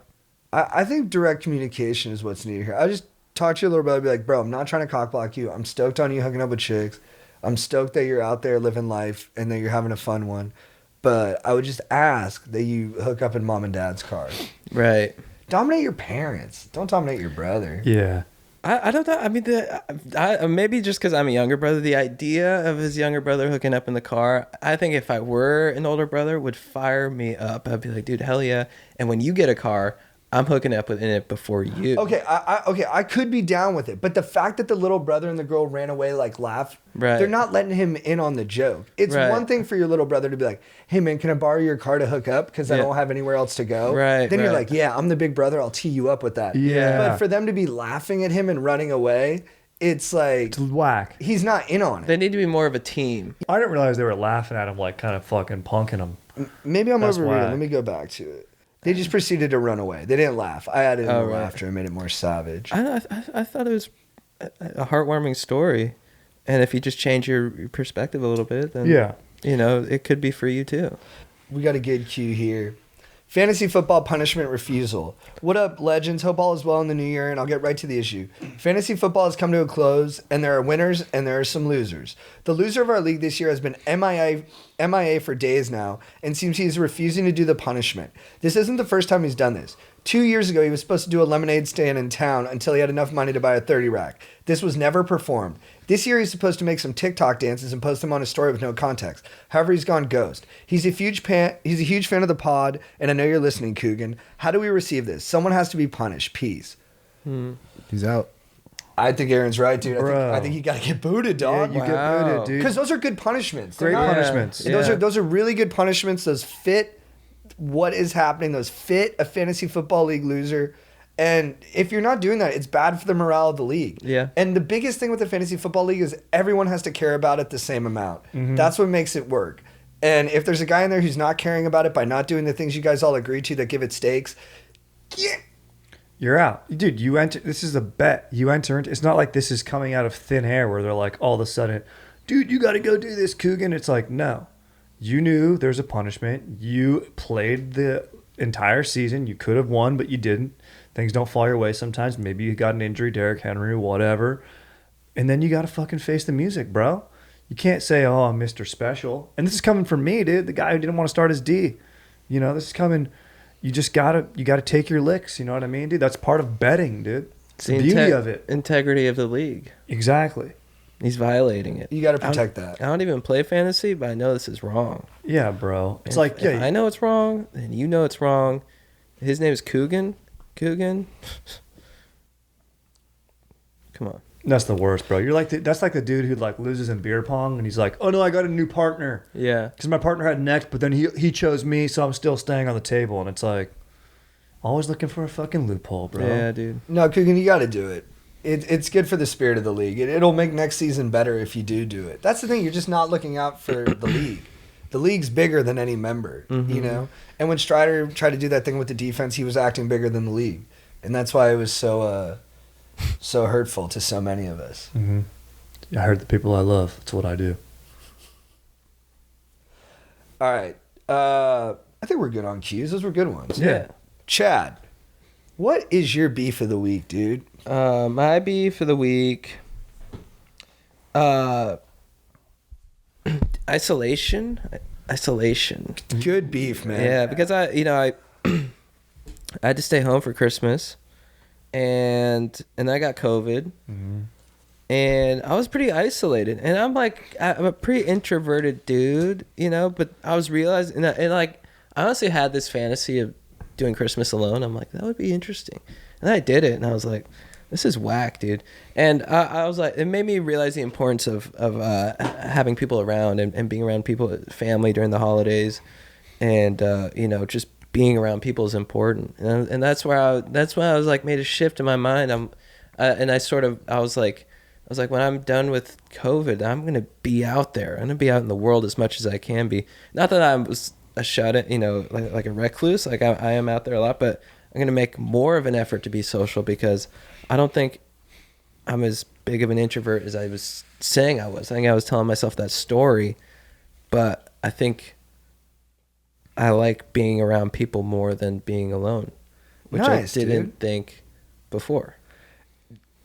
I think direct communication is what's needed here. I just talk to your little brother, be like, bro, I'm not trying to cock block you. I'm stoked on you hooking up with chicks. I'm stoked that you're out there living life and that you're having a fun one. But I would just ask that you hook up in mom and dad's cars. Right. Dominate your parents. Don't dominate your brother. Yeah. I don't know. I mean, maybe just because I'm a younger brother, the idea of his younger brother hooking up in the car, I think if I were an older brother, would fire me up. I'd be like, dude, hell yeah. And when you get a car, I'm hooking up in it before you. Okay, I could be down with it, but the fact that the little brother and the girl ran away like laugh, Right. they're not letting him in on the joke. It's Right. one thing for your little brother to be like, "Hey man, can I borrow your car to hook up because I Yeah. don't have anywhere else to go?" Right, Then you're right. like, "Yeah, I'm the big brother. I'll tee you up with that." Yeah. But for them to be laughing at him and running away, it's like It's whack. he's not in on it. They need to be more of a team. I didn't realize they were laughing at him, like kind of fucking punking him. Maybe I'm That's overreading. whack. Let me go back to it. They just proceeded to run away. They didn't laugh. I added in Oh, the right. laughter and made it more savage. I thought it was a heartwarming story, and if you just change your perspective a little bit, then Yeah. you know, it could be for you too. We got a good cue here. Fantasy football punishment refusal. What up, legends? Hope all is well in the new year, and I'll get right to the issue. Fantasy football has come to a close, and there are winners and there are some losers. The loser of our league this year has been MIA for days now, and seems he's refusing to do the punishment. This isn't the first time he's done this. 2 years ago, he was supposed to do a lemonade stand in town until he had enough money to buy a 30 rack. This was never performed. This year, he's supposed to make some TikTok dances and post them on a story with no context. However, he's gone ghost. He's a huge fan of the pod, and I know you're listening, Coogan. How do we receive this? Someone has to be punished. Peace. He's out. I think Aaron's right, dude. Bro. I think you got to get booted, dog. Yeah, you get Wow. booted, dude. Because those are good punishments. They're Great not- punishments. Yeah. Those are really good punishments. Those fit what is happening. Those fit a fantasy football league loser. And if you're not doing that, it's bad for the morale of the league. Yeah. And the biggest thing with the fantasy football league is everyone has to care about it the same amount. That's what makes it work. And if there's a guy in there who's not caring about it by not doing the things you guys all agree to that give it stakes, yeah. You're out. Dude, you enter. This is a bet. You enter into. It's not like this is coming out of thin air where they're like, all of a sudden, dude, you got to go do this, Coogan. It's like, no. You knew there's a punishment. You played the entire season. You could have won, but you didn't. Things don't fall your way sometimes. Maybe you got an injury, Derrick Henry, whatever. And then you got to fucking face the music, bro. You can't say, oh, I'm Mr. Special. And this is coming from me, dude, the guy who didn't want to start his D. You know, this is coming. You just gotta take your licks. You know what I mean, dude? That's part of betting, dude. It's the beauty of it. Integrity of the league. Exactly. He's violating it. You got to protect that. I don't even play fantasy, but I know this is wrong. Yeah, bro. It's If- like, if I know it's wrong, then you know it's wrong. His name is Coogan. Come on. that's the worst, bro. You're like that's like the dude who like loses in beer pong and he's like, oh no, I got a new partner Yeah. because my partner had next, but then he chose me, so I'm still staying on the table. And it's like, always looking for a fucking loophole, bro. Yeah, dude. No, Coogan, you got to do it. It's good for the spirit of the league. It'll make next season better if you do it. That's the thing. You're just not looking out for the league. The league's bigger than any member, you know? And when Strider tried to do that thing with the defense, he was acting bigger than the league. And that's why it was so hurtful to so many of us. Mm-hmm. I heard the people I love. That's what I do. All right. I think we're good on cues. Those were good ones. Yeah. Chad, what is your beef of the week, dude? My beef for the week. Isolation. Good beef, man. Yeah, because I had to stay home for Christmas, and I got COVID, and I was pretty isolated. And I'm a pretty introverted dude, you know. But I was realizing, and I honestly had this fantasy of doing Christmas alone. I'm like, that would be interesting, and I did it, and I was like, this is whack, dude. And I was like, it made me realize the importance of having people around and being around people, family during the holidays, and just being around people is important. And that's why I was like made a shift in my mind. I was like, when I'm done with COVID, I'm gonna be out there. I'm gonna be out in the world as much as I can be. Not that I was a shut-in, like a recluse. Like I am out there a lot, but I'm gonna make more of an effort to be social because I don't think I'm as big of an introvert as I was saying I was. I think I was telling myself that story, but I think I like being around people more than being alone, which Nice, I didn't dude. think before.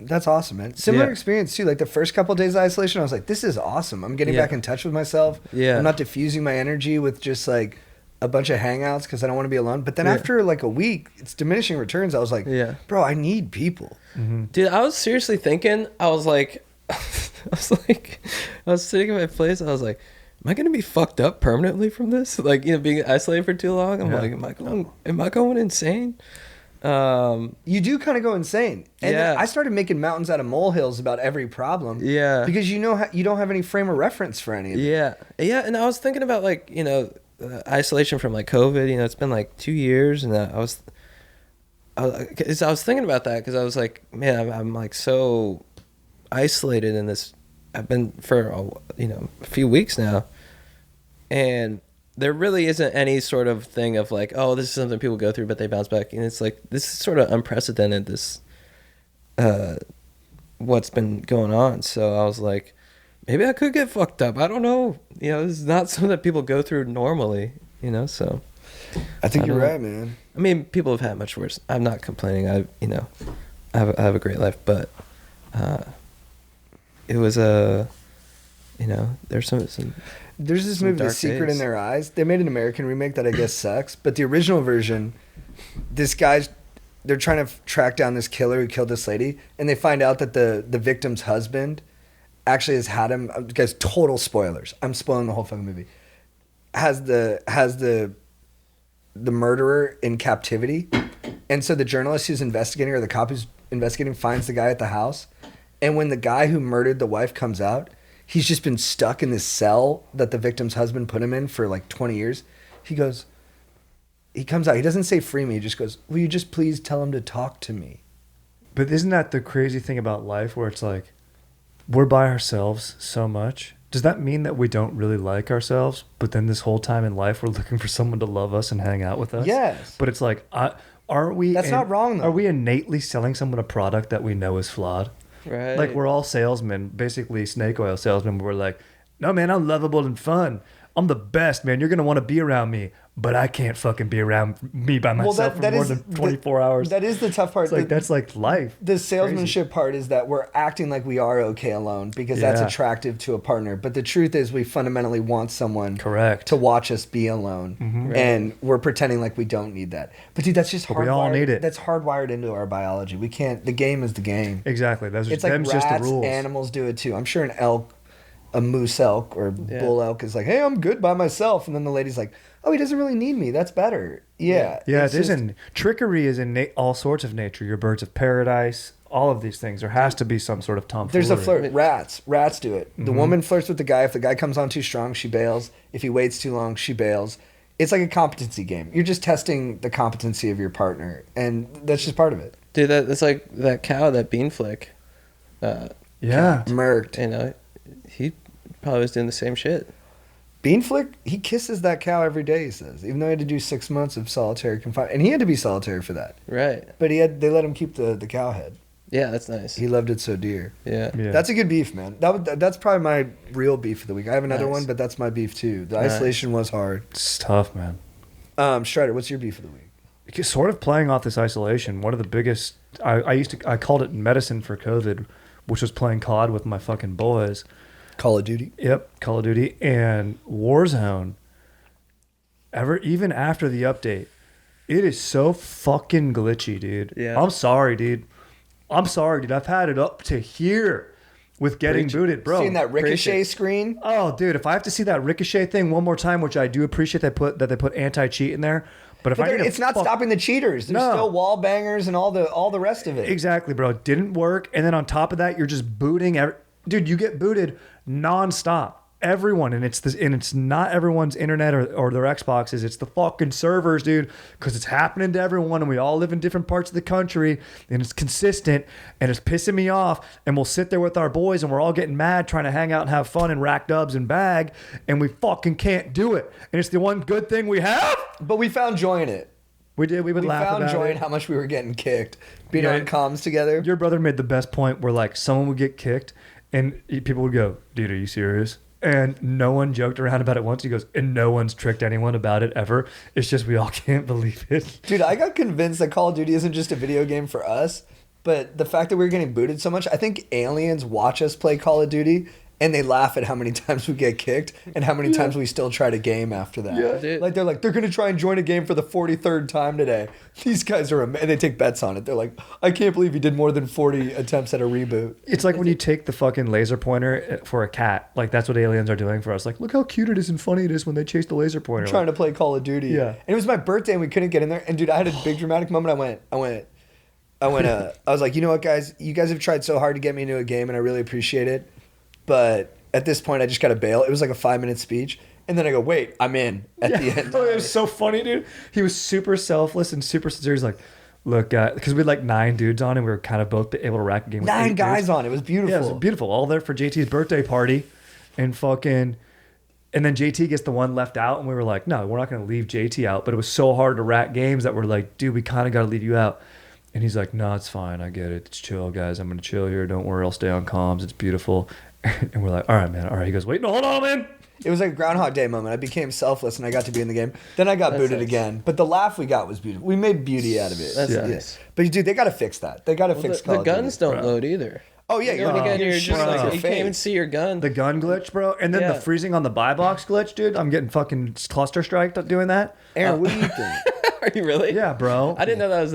That's awesome, man. Similar Yeah. experience too. Like the first couple of days of isolation, I was like, "This is awesome. I'm getting Yeah. back in touch with myself. Yeah. I'm not diffusing my energy with just like a bunch of hangouts because I don't want to be alone." But then Yeah. after like a week, it's diminishing returns. I was like, Yeah. bro, I need people." Dude, I was seriously thinking, I was sitting at my place, I was like, am I gonna be fucked up permanently from this? Like, being isolated for too long? I'm like, am I going insane? You do kind of go insane. And Yeah. I started making mountains out of molehills about every problem. Yeah. Because you don't have any frame of reference for any of it. Yeah, and I was thinking about isolation from like COVID. It's been like 2 years, and I was thinking about that because I was like, man, I'm like so isolated in this. I've been for a few weeks now, and there really isn't any sort of thing of like, oh, this is something people go through, but they bounce back. And it's like, this is sort of unprecedented, this, what's been going on. So I was like, maybe I could get fucked up. I don't know. You know, this is not something that people go through normally, you know, so. I think I you're don't know. right, man. I mean, people have had much worse. I'm not complaining. I have a great life, but it was there's some There's this some movie, The dark Secret days. in Their Eyes. They made an American remake that I guess sucks, but the original version, they're trying to track down this killer who killed this lady, and they find out that the victim's husband actually has had him. Guys, total spoilers. I'm spoiling the whole fucking movie. Has the murderer in captivity, and so the journalist who's investigating, or the cop who's investigating, finds the guy at the house, and when the guy who murdered the wife comes out, he's just been stuck in this cell that the victim's husband put him in for like 20 years. He comes out, he doesn't say free me, he just goes, will you just please tell him to talk to me? But isn't that the crazy thing about life, where it's like we're by ourselves so much? Does that mean that we don't really like ourselves, but then this whole time in life we're looking for someone to love us and hang out with us? Yes. But it's like, aren't we? That's not wrong, though. Are we innately selling someone a product that we know is flawed? right. Like, we're all salesmen, basically snake oil salesmen. We're like, no, man, I'm lovable and fun. I'm the best, man. You're going to want to be around me, but I can't fucking be around me by myself for more than 24 hours. That is the tough part. It's like, that's like life. The salesmanship part is that we're acting like we are okay alone because that's Yeah. attractive to a partner. But the truth is, we fundamentally want someone Correct. to watch us be alone, and we're pretending like we don't need that. But dude, that's just hardwired. we all need it. That's hardwired into our biology. We can't. The game is the game. Exactly. That's It's just, like them's rats, just the rules. animals do it too. I'm sure an elk, a moose elk or Yeah. bull elk is like, hey, I'm good by myself, and then the lady's like, oh, he doesn't really need me. That's better. Yeah. Yeah, it's it just- isn't. Trickery is in all sorts of nature. Your birds of paradise, all of these things. There has to be some sort of tomfoolery. There's a flirt. Rats do it. The woman flirts with the guy. If the guy comes on too strong, she bails. If he waits too long, she bails. It's like a competency game. You're just testing the competency of your partner, and that's just part of it. Dude, that's like that cow, that bean flick. Yeah. Murked. You know, he probably was doing the same shit. Beanflick, he kisses that cow every day, he says, even though he had to do 6 months of solitary confinement. And he had to be solitary for that. Right. But they let him keep the cow head. Yeah, that's nice. He loved it so dear. Yeah. Yeah. That's a good beef, man. That's probably my real beef of the week. I have another Nice. one, but that's my beef too. The Nice. isolation was hard. It's tough, man. Strider, what's your beef of the week? Because sort of playing off this isolation, one of the biggest, I called it medicine for COVID, which was playing COD with my fucking boys. Call of Duty. Yep, Call of Duty and Warzone. Even after the update, it is so fucking glitchy, dude. Yeah. I'm sorry, dude. I've had it up to here with getting booted, bro. Seeing that ricochet appreciate- screen? Oh, dude, if I have to see that ricochet thing one more time, which I do appreciate they put anti-cheat in there, but if But I need to it's not fuck- stopping the cheaters. There's No. still wall bangers and all the rest of it. Exactly, bro. It didn't work. And then on top of that, you're just booting. Dude, you get booted nonstop. Everyone, and it's not everyone's internet or their Xboxes. It's the fucking servers, dude. Because it's happening to everyone, and we all live in different parts of the country, and it's consistent, and it's pissing me off. And we'll sit there with our boys, and we're all getting mad, trying to hang out and have fun and rack dubs and bag, and we fucking can't do it. And it's the one good thing we have. But we found joy in it. We did. We would We laugh found about joy it. in how much we were getting kicked. Being Yeah. on comms together. Your brother made the best point where like someone would get kicked and people would go, dude, are you serious? And no one joked around about it once. He goes, and no one's tricked anyone about it ever. It's just we all can't believe it. Dude, I got convinced that Call of Duty isn't just a video game for us, but the fact that we're getting booted so much, I think aliens watch us play Call of Duty and they laugh at how many times we get kicked and how many times we still try to game after that. Yeah. Dude. Like they're going to try and join a game for the 43rd time today. These guys are and they take bets on it. They're like, I can't believe you did more than 40 attempts at a reboot. It's like when you take the fucking laser pointer for a cat. Like that's what aliens are doing for us. Like, look how cute it is and funny it is when they chase the laser pointer. Trying to play Call of Duty. Yeah. And it was my birthday and we couldn't get in there. And dude, I had a big dramatic moment. I was like, you know what, guys? You guys have tried so hard to get me into a game and I really appreciate it. But at this point, I just got to bail. It was like a 5-minute speech. And then I go, wait, I'm in at the end. Oh, it was so funny, dude. He was super selfless and super sincere. He's like, look, because we had like 9 dudes on and we were kind of both able to rack a game with 9 8 guys dudes. on. It was beautiful. Yeah, it was beautiful. All there for JT's birthday party. And fucking, And then JT gets the one left out, and we were like, no, we're not going to leave JT out. But it was so hard to rack games that we're like, dude, we kind of got to leave you out. And he's like, no, it's fine. I get it. It's chill, guys. I'm going to chill here. Don't worry. I'll stay on comms. It's beautiful. And we're like, all right, man. All right. He goes, wait, no, hold on, man. It was like a Groundhog Day moment. I became selfless and I got to be in the game. Then I got booted again. But the laugh we got was beautiful. We made beauty out of it. That's nice. But dude, they got to fix that. They got to fix The guns Duty. don't load either. Oh yeah, You're again, you're just like, you fake. can't even see your gun. The gun glitch, bro. And then the freezing on the buy box glitch, dude. I'm getting fucking cluster striked doing that. Aaron, what do you think? Are you really? Yeah, bro. I didn't know that was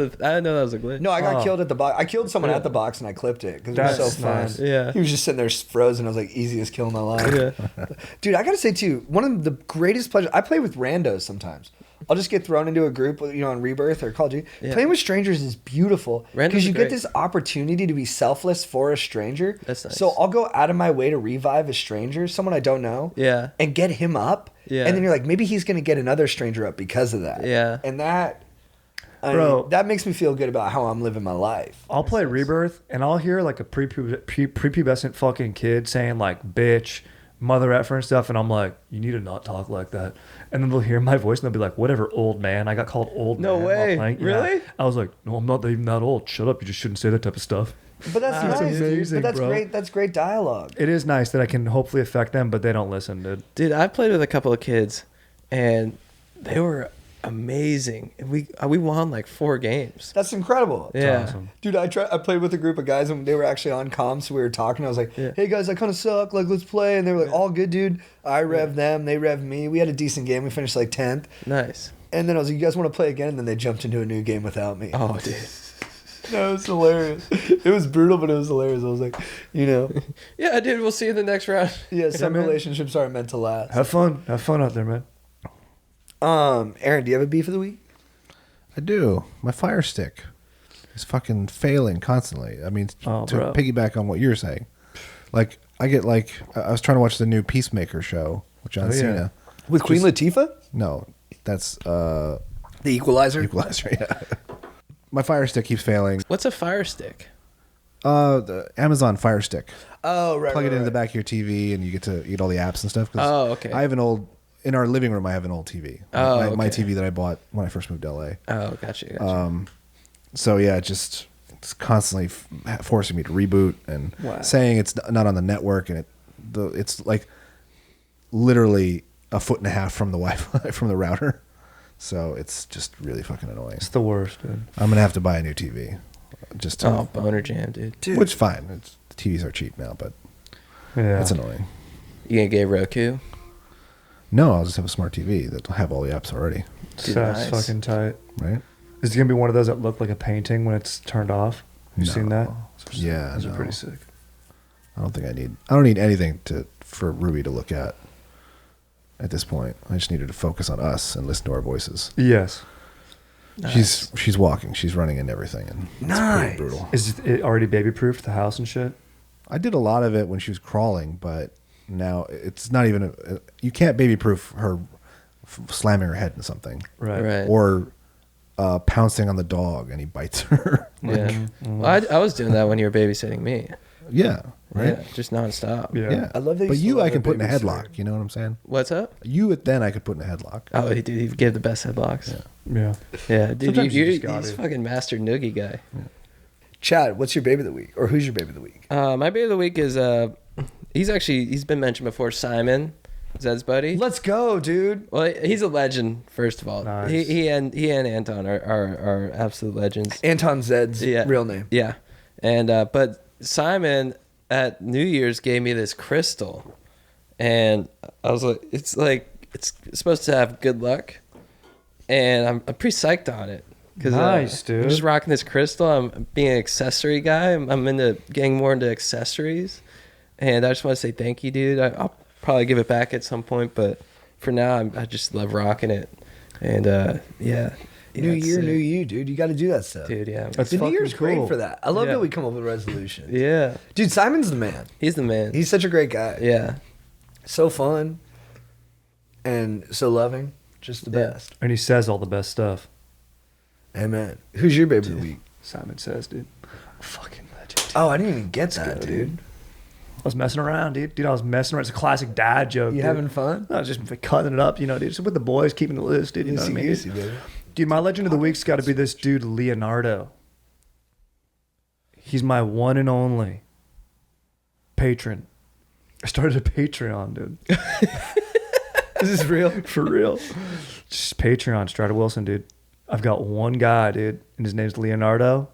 a glitch. No, I got killed at the box. I killed someone at the box and I clipped it because it was so That's fun. nice. Yeah. He was just sitting there frozen. I was like, easiest kill of my life. Yeah. Dude, I gotta say too, one of the greatest pleasures. I play with randos sometimes. I'll just get thrown into a group, on Rebirth or Call of Duty. Yeah. Playing with strangers is beautiful Randos because you are get great. this opportunity to be selfless for a stranger. That's nice. So I'll go out of my way to revive a stranger, someone I don't know, Yeah. and get him up. Yeah. And then you're like, maybe he's gonna get another stranger up because of that. Yeah. And that, Bro. that makes me feel good about how I'm living my life. I'll play Rebirth, and I'll hear like a prepubescent fucking kid saying like bitch, mother effer and stuff, and I'm like, you need to not talk like that. And then they'll hear my voice and they'll be like, whatever, old man. I got called old No man. way. while playing. Yeah. Really? I was like, no, I'm not even that old. Shut up. You just shouldn't say that type of stuff. But that's That's nice, dude. amazing, But that's bro. great. That's great dialogue. It is nice that I can hopefully affect them, but they don't listen, dude. Dude, I played with a couple of kids, and they were amazing. And we won like 4 games. That's incredible. Yeah. Awesome. Dude, I played with a group of guys and they were actually on comms, so we were talking. I was like, Yeah. hey guys, I kind of suck. Like, let's play. And they were like, all good, dude. I revved them. They revved me. We had a decent game. We finished like 10th. Nice. And then I was like, you guys want to play again? And then they jumped into a new game without me. Oh, dude. That was hilarious. It was brutal, but it was hilarious. I was like, Yeah, dude. We'll see you in the next round. yeah, some man. relationships aren't meant to last. Have fun. Have fun out there, man. Aaron, do you have a beef of the week? I do. My Fire Stick is fucking failing constantly. I mean, Oh, to bro. piggyback on what you're saying, like I was trying to watch the new Peacemaker show with John Oh, yeah. Cena. With Queen Latifah? No, that's The Equalizer? Equalizer. Yeah. My Fire Stick keeps failing. What's a fire stick? The Amazon Fire Stick. Oh, right. Plug right, it into the right. back of your TV, and you get to eat all the apps and stuff. 'cause Oh, okay. I have in our living room. I have an old TV. Oh, my okay. TV that I bought when I first moved to LA. Oh, gotcha. So yeah, it's constantly forcing me to reboot and saying it's not on the network, and it's like literally a foot and a half from the Wi-Fi from the router. So it's just really fucking annoying. It's the worst, dude. I'm gonna have to buy a new TV, just to, Oh, boner jam, dude. which fine. The TVs are cheap now, but Yeah. it's annoying. You gonna get Roku? No, I'll just have a smart TV that'll have all the apps already, Dude, That's nice. fucking tight. right? Is it gonna be one of those that look like a painting when it's turned off? You No. seen that? Yeah, those are no. pretty sick. I don't need anything for Ruby to look at this point. I just needed to focus on us and listen to our voices. Yes. She's walking, she's running and everything, and it's Nice. pretty brutal. Is it already baby proofed the house and shit? I did a lot of it when she was crawling, but now it's not even. You can't baby proof her slamming her head into something Right. or pouncing on the dog and he bites her. Yeah. Well, I was doing that when you were babysitting me. Yeah, right. Yeah, just nonstop. Yeah. I love that you But still you, have I a can put in a babysitter. headlock. You know what I'm saying? What's up? You, then I could put in a headlock. Oh, dude, he gave the best headlocks. Yeah. Yeah, dude, Sometimes you you're, just got he's it. fucking master noogie guy. Chad, what's your baby of the week? Or who's your baby of the week? My baby of the week is he's been mentioned before. Simon, Zed's buddy. Let's go, dude. Well, he's a legend. First of all, Nice. he and Anton are absolute legends. Anton Zed's Yeah. real name. Yeah, and but Simon at New Year's gave me this crystal, and I was like, it's supposed to have good luck, and I'm pretty psyched on it. Nice, I'm dude. just rocking this crystal. I'm being an accessory guy. I'm into getting more into accessories, and I just want to say thank you, dude. I'll probably give it back at some point, but for now, I just love rocking it, and yeah. New it's year, sick. new you, dude. You got to do that stuff. Dude. Yeah, That's The New fucking Year's great cool. for that. I love Yeah. that we come up with resolutions. yeah. Dude, Simon's the man. He's the man. He's such a great guy. yeah. So fun and so loving. Just the Yeah. best. And he says all the best stuff. Amen. Who's your baby of the week? Simon says, dude. Fucking legend. Oh, I didn't even get that, dude. was messing around, dude. I was messing around. It's a classic dad joke. You dude. having fun? I was just cutting it up, dude. Just with the boys, keeping the list, dude. You know what I mean? Goosey, baby. Dude, my legend of the week's got to be this dude, Leonardo. He's my one and only patron. I started a Patreon, dude. Is this real? For real. Just Patreon, Strider Wilson, dude. I've got one guy, dude, and his name's Leonardo,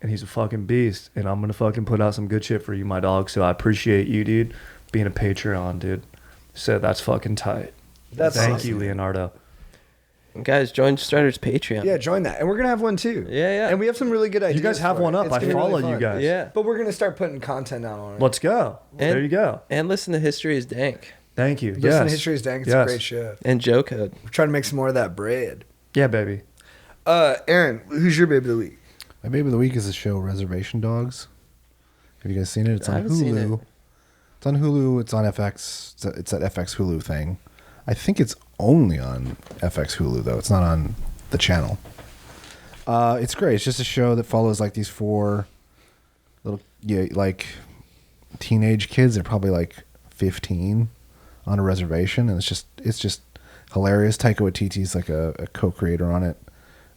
and he's a fucking beast. And I'm going to fucking put out some good shit for you, my dog. So I appreciate you, dude, being a Patreon, dude. So that's fucking tight. Thank you, Leonardo. Guys, join Strider's Patreon. Yeah, join that. And we're going to have one too. Yeah. And we have some really good ideas. You guys have for one it. up. It's I gonna be follow really you fun. guys. Yeah. But we're going to start putting content out on it. Let's go. And- there you go. And listen to History is Dank. Thank you. Listen yes. to History is Dank. It's a Yes. great show. And Joe Code. We're trying to make some more of that bread. Yeah, baby. Aaron, who's your baby of the week? My baby of the week is the show Reservation Dogs. Have you guys seen it? It's I on haven't seen Hulu. it. It's on Hulu. It's on FX. It's that FX Hulu thing. I think it's only on FX Hulu though. It's not on the channel. It's great. It's just a show that follows like these four little like teenage kids. They're probably like 15 on a reservation, and it's just hilarious. Taika Waititi's like a co-creator on it,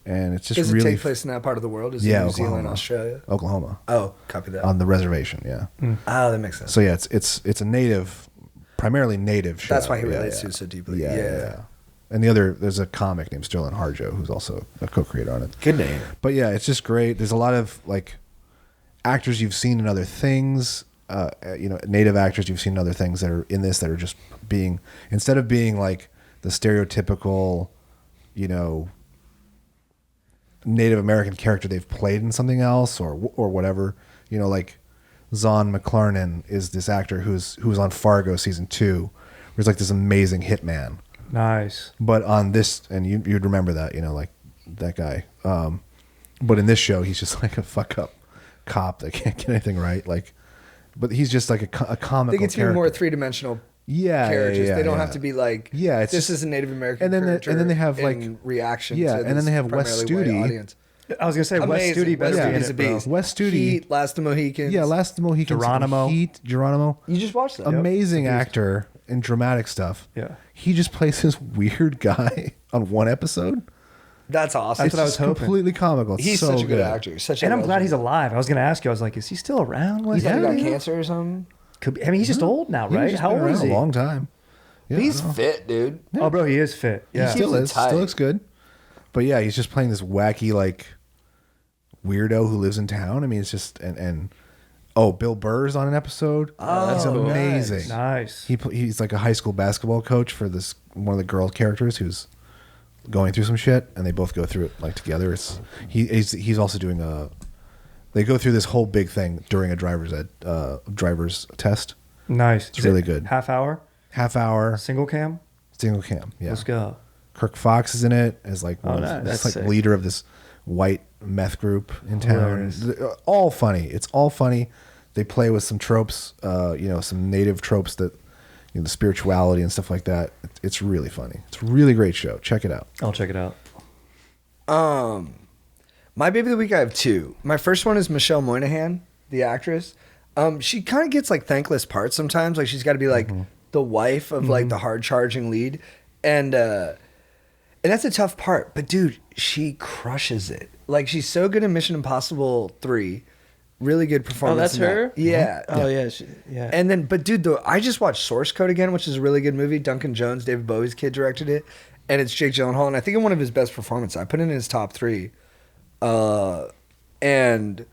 and it's just Does it really take place in that part of the world? Is Yeah, it New Zealand, Oklahoma. Australia? Oklahoma Oh, copy that. on the reservation. Yeah. Oh, that makes sense. So yeah, it's a native, primarily native show. That's why he Yeah, relates yeah. to it so deeply. Yeah. And there's a comic named Sterling Harjo who's also a co-creator on it. Good name. But yeah, it's just great. There's a lot of like actors you've seen in other things, native actors you've seen in other things that are in this that are just being, instead of being like the stereotypical, Native American character they've played in something else or whatever, like Zahn McClarnon is this actor who was on Fargo season 2, where he's like this amazing hitman. Nice. But on this, and you'd remember that, like that guy. But in this show, he's just like a fuck up cop that can't get anything right. Like, but he's just like a comical They get to be character. more three-dimensional Yeah, characters. yeah, they don't yeah. have to be like, Yeah, it's this just- is a Native American and then character. and then they have in like reaction. Yeah, to and then they have Wes primarily white Studi. audience. I was going to say, Wes Amazing. Studi better Wes be in Studi's it, a bro. beast. Wes Studi. Heat, Last of the Mohicans. Yeah, Last of the Mohicans. Geronimo. Geronimo. You just watched that. Amazing actor in dramatic stuff. Yeah. He just plays this weird guy on one episode. That's awesome. That's what I was Just hoping. completely comical. It's He's so such a good actor. Such a And I'm glad legend. he's alive. I was going to ask you. I was like, is he still around? He's Yeah, like got yeah. cancer or something. Could be. I mean, he's just old now, He's right? just How been old is around he? A long time. Yeah, He's I know. fit, dude. Oh, bro, he is fit. Yeah. Still keeps it is. tight. Still looks good. But yeah, he's just playing this wacky like weirdo who lives in town. I mean, it's just and Bill Burr's on an episode. Oh, he's amazing. Nice. He's like a high school basketball coach for this one of the girl characters who's going through some shit, and they both go through it like together. He's also doing they go through this whole big thing during a driver's test. Nice. It's really good. Half hour? Half hour Single cam? single cam. Yeah. Let's go. Kirk Fox is in it as like Oh, one nice. of, That's like sick. leader of this white meth group in town. Hilarious. All funny. It's all funny. They play with some tropes, some native tropes that, the spirituality and stuff like that. It's really funny. It's a really great show. Check it out. I'll check it out. My baby of the week, I have two. My first one is Michelle Moynihan, the actress. She kind of gets like thankless parts sometimes. Like she's got to be like the wife of like the hard charging lead, and that's a tough part. But dude, she crushes it. Like she's so good in Mission Impossible 3. Really good performance. that's in that. her? Yeah. Oh yeah, yeah. And then, but dude, I just watched Source Code again, which is a really good movie. Duncan Jones, David Bowie's kid, directed it, and it's Jake Gyllenhaal, and I think in one of his best performances. I put it in his top 3, and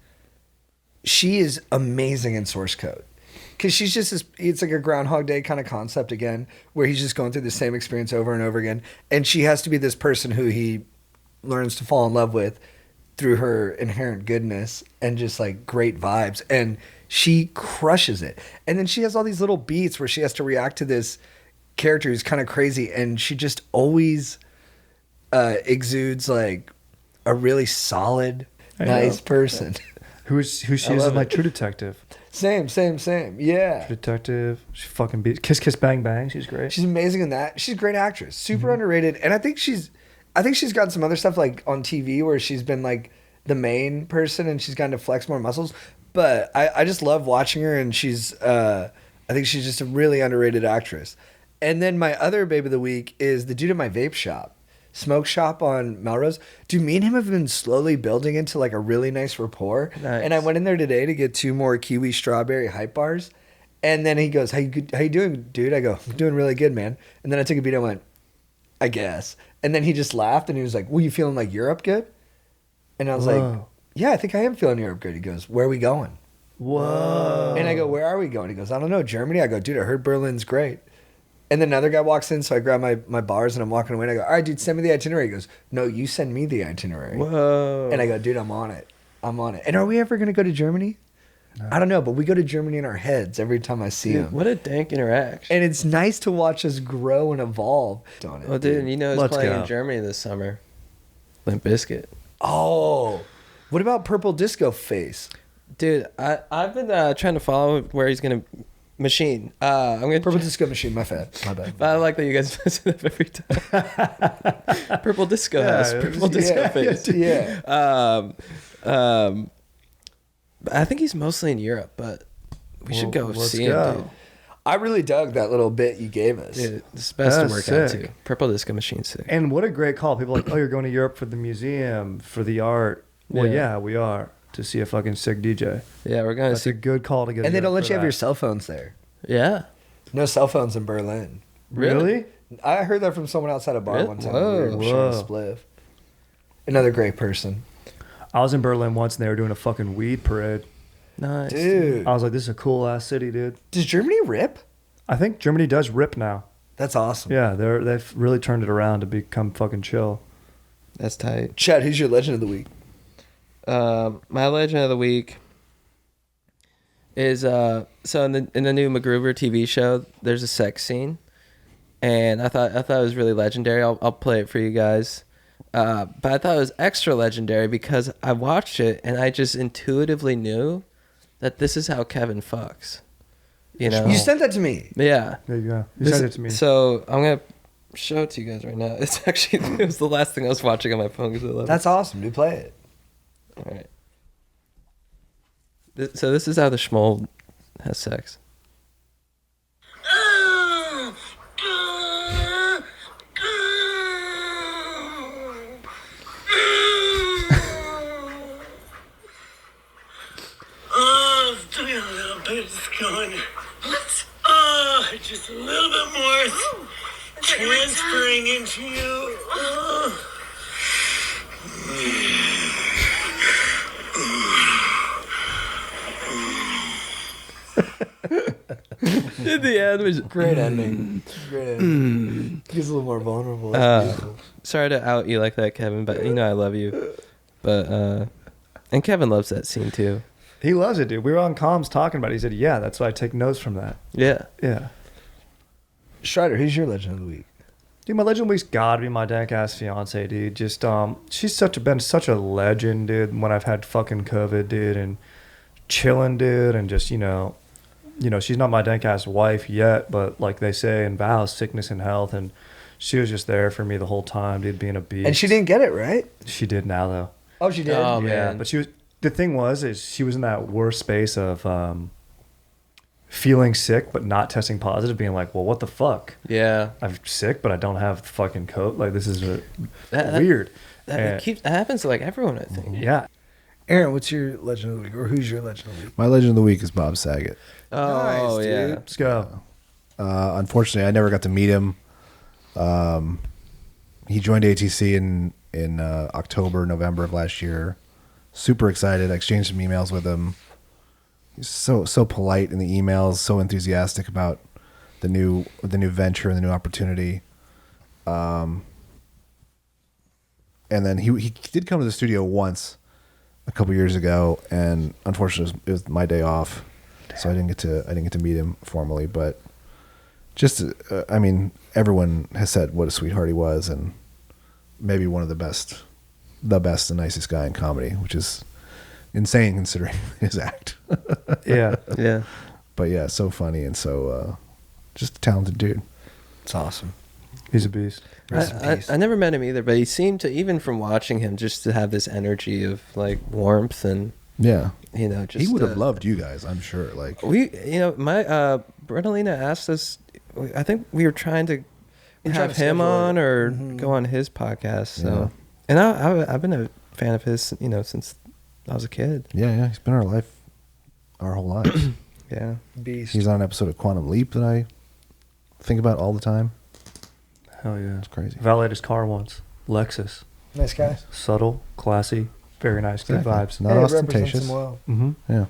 she is amazing in Source Code because she's just it's like a Groundhog Day kind of concept again, where he's just going through the same experience over and over again, and she has to be this person who he learns to fall in love with through her inherent goodness and just like great vibes, and she crushes it. And then she has all these little beats where she has to react to this character who's kind of crazy, and she just always exudes like a really solid, nice person. Who she is love in like it. True Detective. Same. Yeah. True Detective. She fucking beats Kiss Kiss Bang Bang. She's great. She's amazing in that. She's a great actress. Super underrated. And I think she's gotten some other stuff like on TV where she's been like the main person and she's gotten to flex more muscles. But I just love watching her, and she's I think she's just a really underrated actress. And then my other babe of the week is the dude at my vape shop, Smoke Shop on Melrose. Dude, me and him have been slowly building into like a really nice rapport. Nice. And I went in there today to get 2 more kiwi strawberry hype bars. And then he goes, how you doing, dude? I go, I'm doing really good, man. And then I took a beat and I went, I guess. And then he just laughed and he was like, well, you feeling like Europe good? And I was like, yeah, I think I am feeling Europe good. He goes, where are we going? Whoa. And I go, where are we going? He goes, I don't know, Germany. I go, dude, I heard Berlin's great. And then another guy walks in, so I grab my bars and I'm walking away and I go, all right, dude, send me the itinerary. He goes, no, you send me the itinerary. Whoa. And I go, dude, I'm on it. And are we ever going to go to Germany? No. I don't know, but we go to Germany in our heads every time I see him. What a dank interaction. And it's nice to watch us grow and evolve. Well, dude, you know who's Let's playing go. in Germany this summer? Limp Bizkit. Oh, what about Purple Disco Face? Dude, I've been trying to follow where he's going to... Machine. I'm gonna Purple Disco Machine, my bad. I like that you guys mess it up every time. Purple Disco House. Purple Disco Face. Yeah. I think he's mostly in Europe, but we should go let's see go. him, dude. I really dug that little bit you gave us. Yeah, it's best to That's work out sick. too. Purple Disco Machine sick. And what a great call. People are like, oh, you're going to Europe for the museum, for the art. Well, Yeah. yeah, we are. To see a fucking sick DJ. Yeah, we're gonna That's see. a good call to get. And they don't let for you have that. your cell phones there. Yeah. No cell phones in Berlin. Really? I heard that from someone outside a bar Really? one time. Whoa. We were sharing a spliff. Another great person. I was in Berlin once and they were doing a fucking weed parade. Nice. Dude. I was like, this is a cool ass city, dude. Does Germany rip? I think Germany does rip now. That's awesome. Yeah, they've really turned it around to become fucking chill. That's tight. Chad, who's your legend of the week? My legend of the week is so in the new MacGruber TV show, there's a sex scene, and I thought it was really legendary. I'll play it for you guys, but I thought it was extra legendary because I watched it and I just intuitively knew that this is how Kevin fucks. You know, You sent that to me. yeah. There you go. You This- sent it to me. So I'm gonna show it to you guys right now. It's actually it was the last thing I was watching on my phone because I love it. That's awesome. Do play it. All right. So this is how the schmoll has sex. Oh, still got a little bit it's going. Oh, just a little bit more transferring into you. Oh. In the end, was Great ending. Great ending. He's a little more vulnerable. That's beautiful. sorry to out you like that, Kevin, but you know I love you. But and Kevin loves that scene too. He loves it, dude. We were on comms talking about it. He said, yeah, that's why I take notes from that. Yeah. Yeah. Strider, who's your legend of the week? Dude, my legend of the week's gotta be my dank ass fiance, dude. Just she's been such a legend, dude, when I've had fucking COVID, dude, and chilling, dude, and just, you know, she's not my dank ass wife yet, but like they say in vows, sickness and health, and she was just there for me the whole time, dude, being a beast. And she didn't get it, right? She did now though. Oh, she did? Oh, Yeah, man. but the thing is she was in that worst space of feeling sick but not testing positive, being like, well, what the fuck? Yeah. I'm sick, but I don't have the fucking coat. Like, this is That- weird. That happens to like everyone, I think. Yeah. Aaron, what's your legend of the week? Or who's your legend of the week? My legend of the week is Bob Saget. Oh, Nice, yeah. dude. Let's go. Unfortunately, I never got to meet him. He joined ATC in October, November of last year. Super excited. I exchanged some emails with him. He's so polite in the emails, so enthusiastic about the new venture and the new opportunity. And then he did come to the studio once a couple years ago, and unfortunately it was my day off, so I didn't get to meet him formally. But just I mean, everyone has said what a sweetheart he was, and maybe one of the best and nicest guy in comedy, which is insane considering his act. Yeah. Yeah. But yeah, so funny and so just a talented dude. It's awesome. He's a beast. I never met him either, but he seemed to, even from watching him, just to have this energy of like warmth and, Yeah, you know, just he would have loved you guys, I'm sure. Like, my Brentalina asked us. I think we were trying to We're trying have to him schedule on it. or Mhm. go on his podcast. So, Yeah. and I've been a fan of his, since I was a kid. Yeah, he's been in our life, our whole lives. Yeah. Beast. He's on an episode of Quantum Leap that I think about all the time. Hell yeah. It's crazy. Valeted his car once. Lexus. Nice guy. Subtle, classy, very nice, good Exactly. vibes. Not Hey, it represents ostentatious. him well. Mm-hmm. Yeah.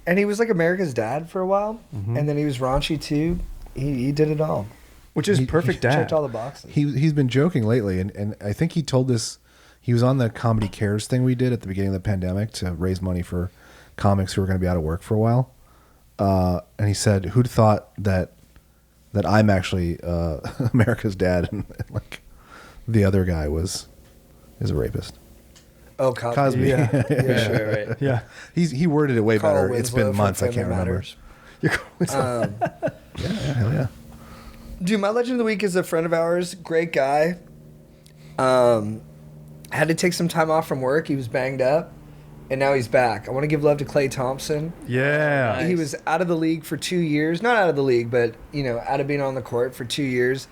And he was like America's dad for a while, Mhm. and then he was raunchy too. He did it all. Which is He- perfect he dad. Checked all the boxes. He's been joking lately, and I think he told this. He was on the Comedy Cares thing we did at the beginning of the pandemic to raise money for comics who were going to be out of work for a while. And he said, "Who'd thought that I'm actually America's dad, and like the other guy is a rapist." Oh, Cosby. Cosby. Yeah. Yeah. Sure, right. Yeah. He worded it way Carl better. It's Winslow been from months. I Family can't remember. Matters. You're Yeah, hell yeah. Dude, my legend of the week is a friend of ours, great guy. Had to take some time off from work. He was banged up, and now he's back. I want to give love to Clay Thompson. yeah. He was out of the league for 2 years. Not out of the league, but, out of being on the court for 2 years.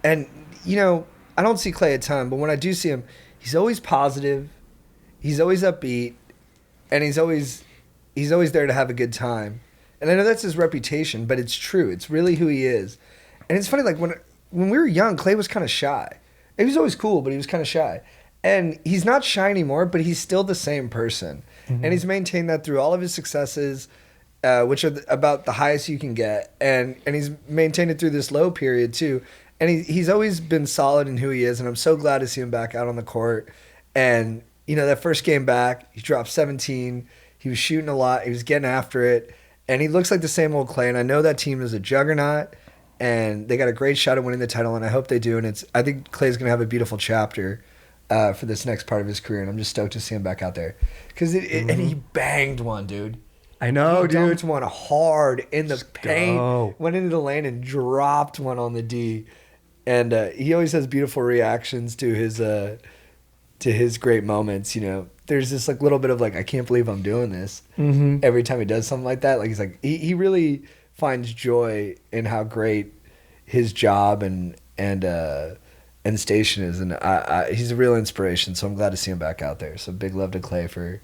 And, I don't see Clay a ton, but when I do see him, he's always positive. He's always upbeat. And he's always there to have a good time. And I know that's his reputation, but it's true. It's really who he is. And it's funny, like, when we were young, Clay was kind of shy. He was always cool, but he was kind of shy. And he's not shy anymore, but he's still the same person. Mm-hmm. And he's maintained that through all of his successes, which are about the highest you can get. And he's maintained it through this low period, too. And he's always been solid in who he is. And I'm so glad to see him back out on the court. And, that first game back, he dropped 17. He was shooting a lot. He was getting after it. And he looks like the same old Clay. And I know that team is a juggernaut. And they got a great shot at winning the title. And I hope they do. And I think Clay's going to have a beautiful chapter for this next part of his career, and I'm just stoked to see him back out there. And he banged one, dude. I know, He dude. dumped one hard in the paint, go. went into the lane and dropped one on the D. And he always has beautiful reactions to his great moments. There's this like little bit of like, I can't believe I'm doing this. Mm-hmm. Every time he does something like that, like he's like he really finds joy in how great his job and station is, and he's a real inspiration. So I'm glad to see him back out there. So big love to Clay for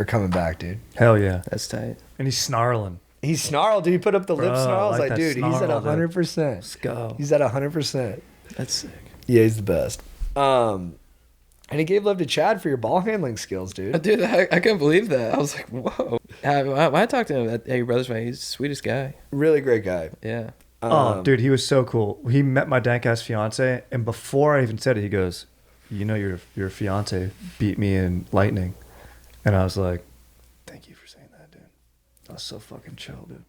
coming back, dude. Hell yeah. That's tight. And he's snarling. He snarled. Did he put up the lip Bro, snarl? I was I like like, that dude, he's at snarl, dude. 100%. Let's go. He's at 100%. That's sick. Yeah, he's the best. And he gave love to Chad for your ball handling skills, dude. Dude, I couldn't believe that. I was like, whoa. When I talked to him at Hey Brothers, man, he's the sweetest guy. Really great guy. Yeah. Oh, dude, he was so cool. He met my dank ass fiance, and before I even said it, he goes, your fiance beat me in lightning. And I was like, thank you for saying that, dude. That was so fucking chill, dude.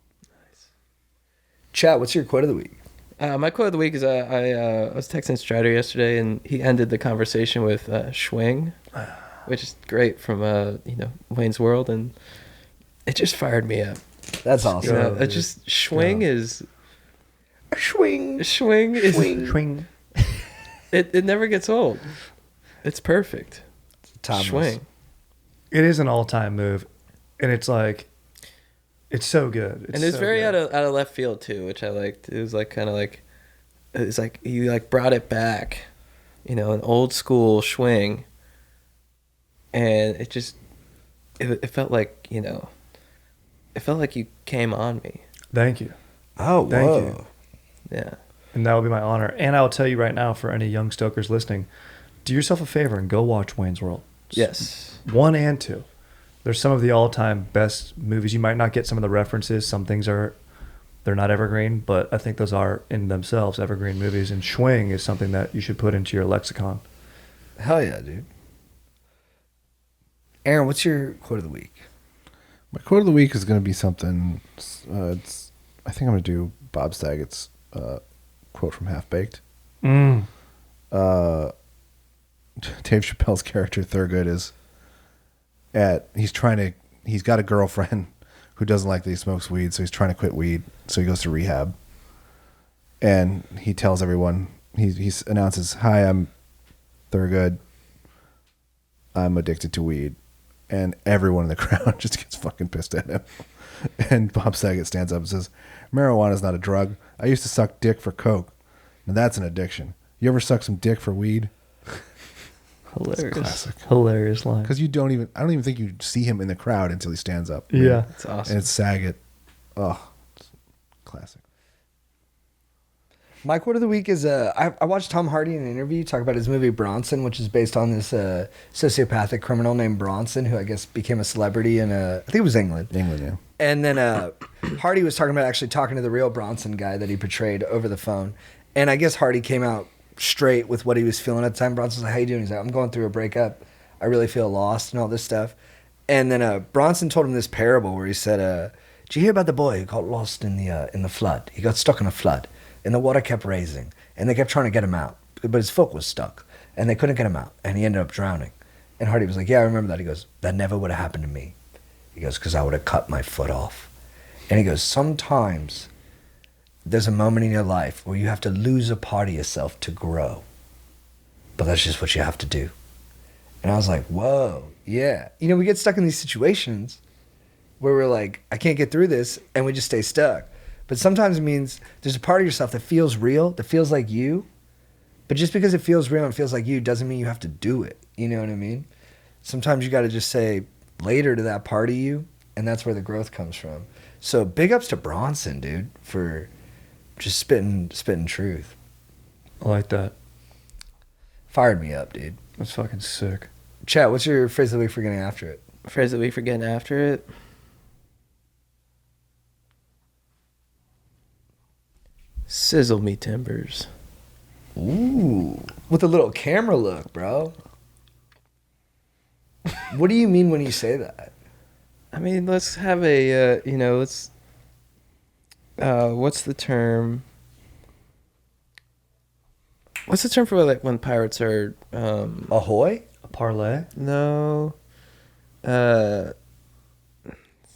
Chad, what's your quote of the week? My quote of the week is I was texting Strider yesterday, and he ended the conversation with "Schwing," which is great from Wayne's World, and it just fired me up. That's awesome. It just Schwing is Swing. Schwing is Swing. it never gets old. It's perfect. Timeless. Schwing. It is an all-time move, and it's like, it's so good. And it's so very good. out of left field too, which I liked. It was like kind of like, it's like you like brought it back, an old school swing. And it just, it felt like it felt like you came on me. Thank you. Oh, Thank whoa. you. Yeah. And that will be my honor. And I'll tell you right now, for any young Stokers listening, do yourself a favor and go watch Wayne's World. Yes. 1 and 2. There's some of the all-time best movies. You might not get some of the references. Some things they're not evergreen, but I think those are in themselves evergreen movies. And Schwing is something that you should put into your lexicon. Hell yeah, dude. Aaron, what's your quote of the week? My quote of the week is going to be something. I think I'm going to do Bob Saget's quote from Half Baked. Mm. Dave Chappelle's character Thurgood is he's got a girlfriend who doesn't like that he smokes weed, so he's trying to quit weed, so he goes to rehab. And he tells everyone, he announces, "Hi, I'm Thurgood. I'm addicted to weed." And everyone in the crowd just gets fucking pissed at him. And Bob Saget stands up and says, marijuana is not a drug. I used to suck dick for coke. Now that's an addiction. You ever suck some dick for weed? Hilarious. Classic. Hilarious line. Because I don't even think you see him in the crowd until he stands up. Yeah. It's awesome. And it's Saget. Oh, it's classic. My quote of the week is I watched Tom Hardy in an interview talk about his movie Bronson, which is based on this sociopathic criminal named Bronson, who I guess became a celebrity in I think it was England. England, yeah. And then Hardy was talking about actually talking to the real Bronson guy that he portrayed over the phone. And I guess Hardy came out straight with what he was feeling at the time. Bronson's like, how you doing? He's like, I'm going through a breakup. I really feel lost and all this stuff. And then Bronson told him this parable where he said, did you hear about the boy who got lost in the flood? He got stuck in a flood. And the water kept raising, and they kept trying to get him out, but his foot was stuck, and they couldn't get him out, and he ended up drowning. And Hardy was like, yeah, I remember that. He goes, that never would have happened to me. He goes, because I would have cut my foot off. And he goes, sometimes there's a moment in your life where you have to lose a part of yourself to grow, but that's just what you have to do. And I was like, whoa, yeah. You know, we get stuck in these situations where we're like, I can't get through this, and we just stay stuck. But sometimes it means there's a part of yourself that feels real, that feels like you. But just because it feels real and feels like you doesn't mean you have to do it. You know what I mean? Sometimes you got to just say later to that part of you, and that's where the growth comes from. So big ups to Bronson, dude, for just spitting truth. I like that. Fired me up, dude. That's fucking sick. Chat, what's your phrase of the week for getting after it? Phrase of the week for getting after it. Sizzle me timbers. Ooh, with a little camera look, bro. What do you mean when you say that? I mean, let's have a, let's, what's the term? What's the term for like when pirates are, Ahoy? A parlay? no, it's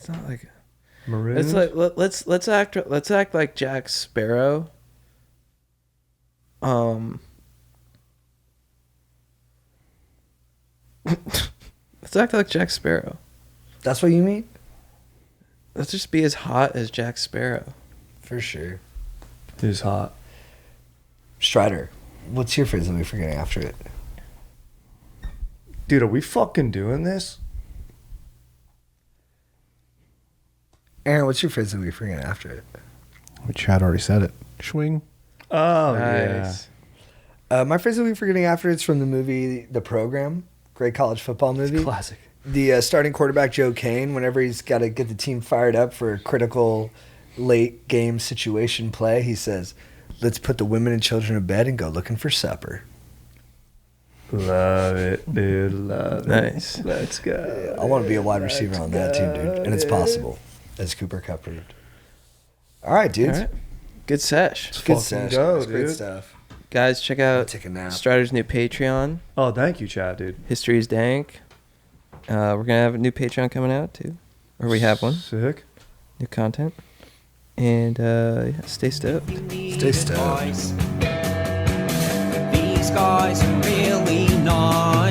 not like, Maroon? it's like, let's act like Jack Sparrow. Let's act like Jack Sparrow. That's what you mean? Let's just be as hot as Jack Sparrow. For sure. It is hot. Strider, what's your phrase of the week for getting after it? Dude, are we fucking doing this? Aaron, what's your phrase of the week for getting after it? Chad already said it. Swing. Oh, Nice. My phrase of the week for getting after it's from the movie The Program. Great college football movie. Classic. The starting quarterback, Joe Kane, whenever he's got to get the team fired up for a critical late game situation play, he says, let's put the women and children to bed and go looking for supper. Love it, dude. Love it. Nice. Let's go. I want to be a wide receiver on that team, dude. And it's possible, as Cooper Kupp proved. All right, dudes. All right. Good sesh. Good Fucking session. go, That's great dude. stuff. Guys, check out Take a nap. Strider's new Patreon. Oh, thank you, Chad, dude. History's Dank. We're going to have a new Patreon coming out, too. Or we have one. Sick. New content. And, yeah, stay stoked. Stay stoked. These guys are really nice.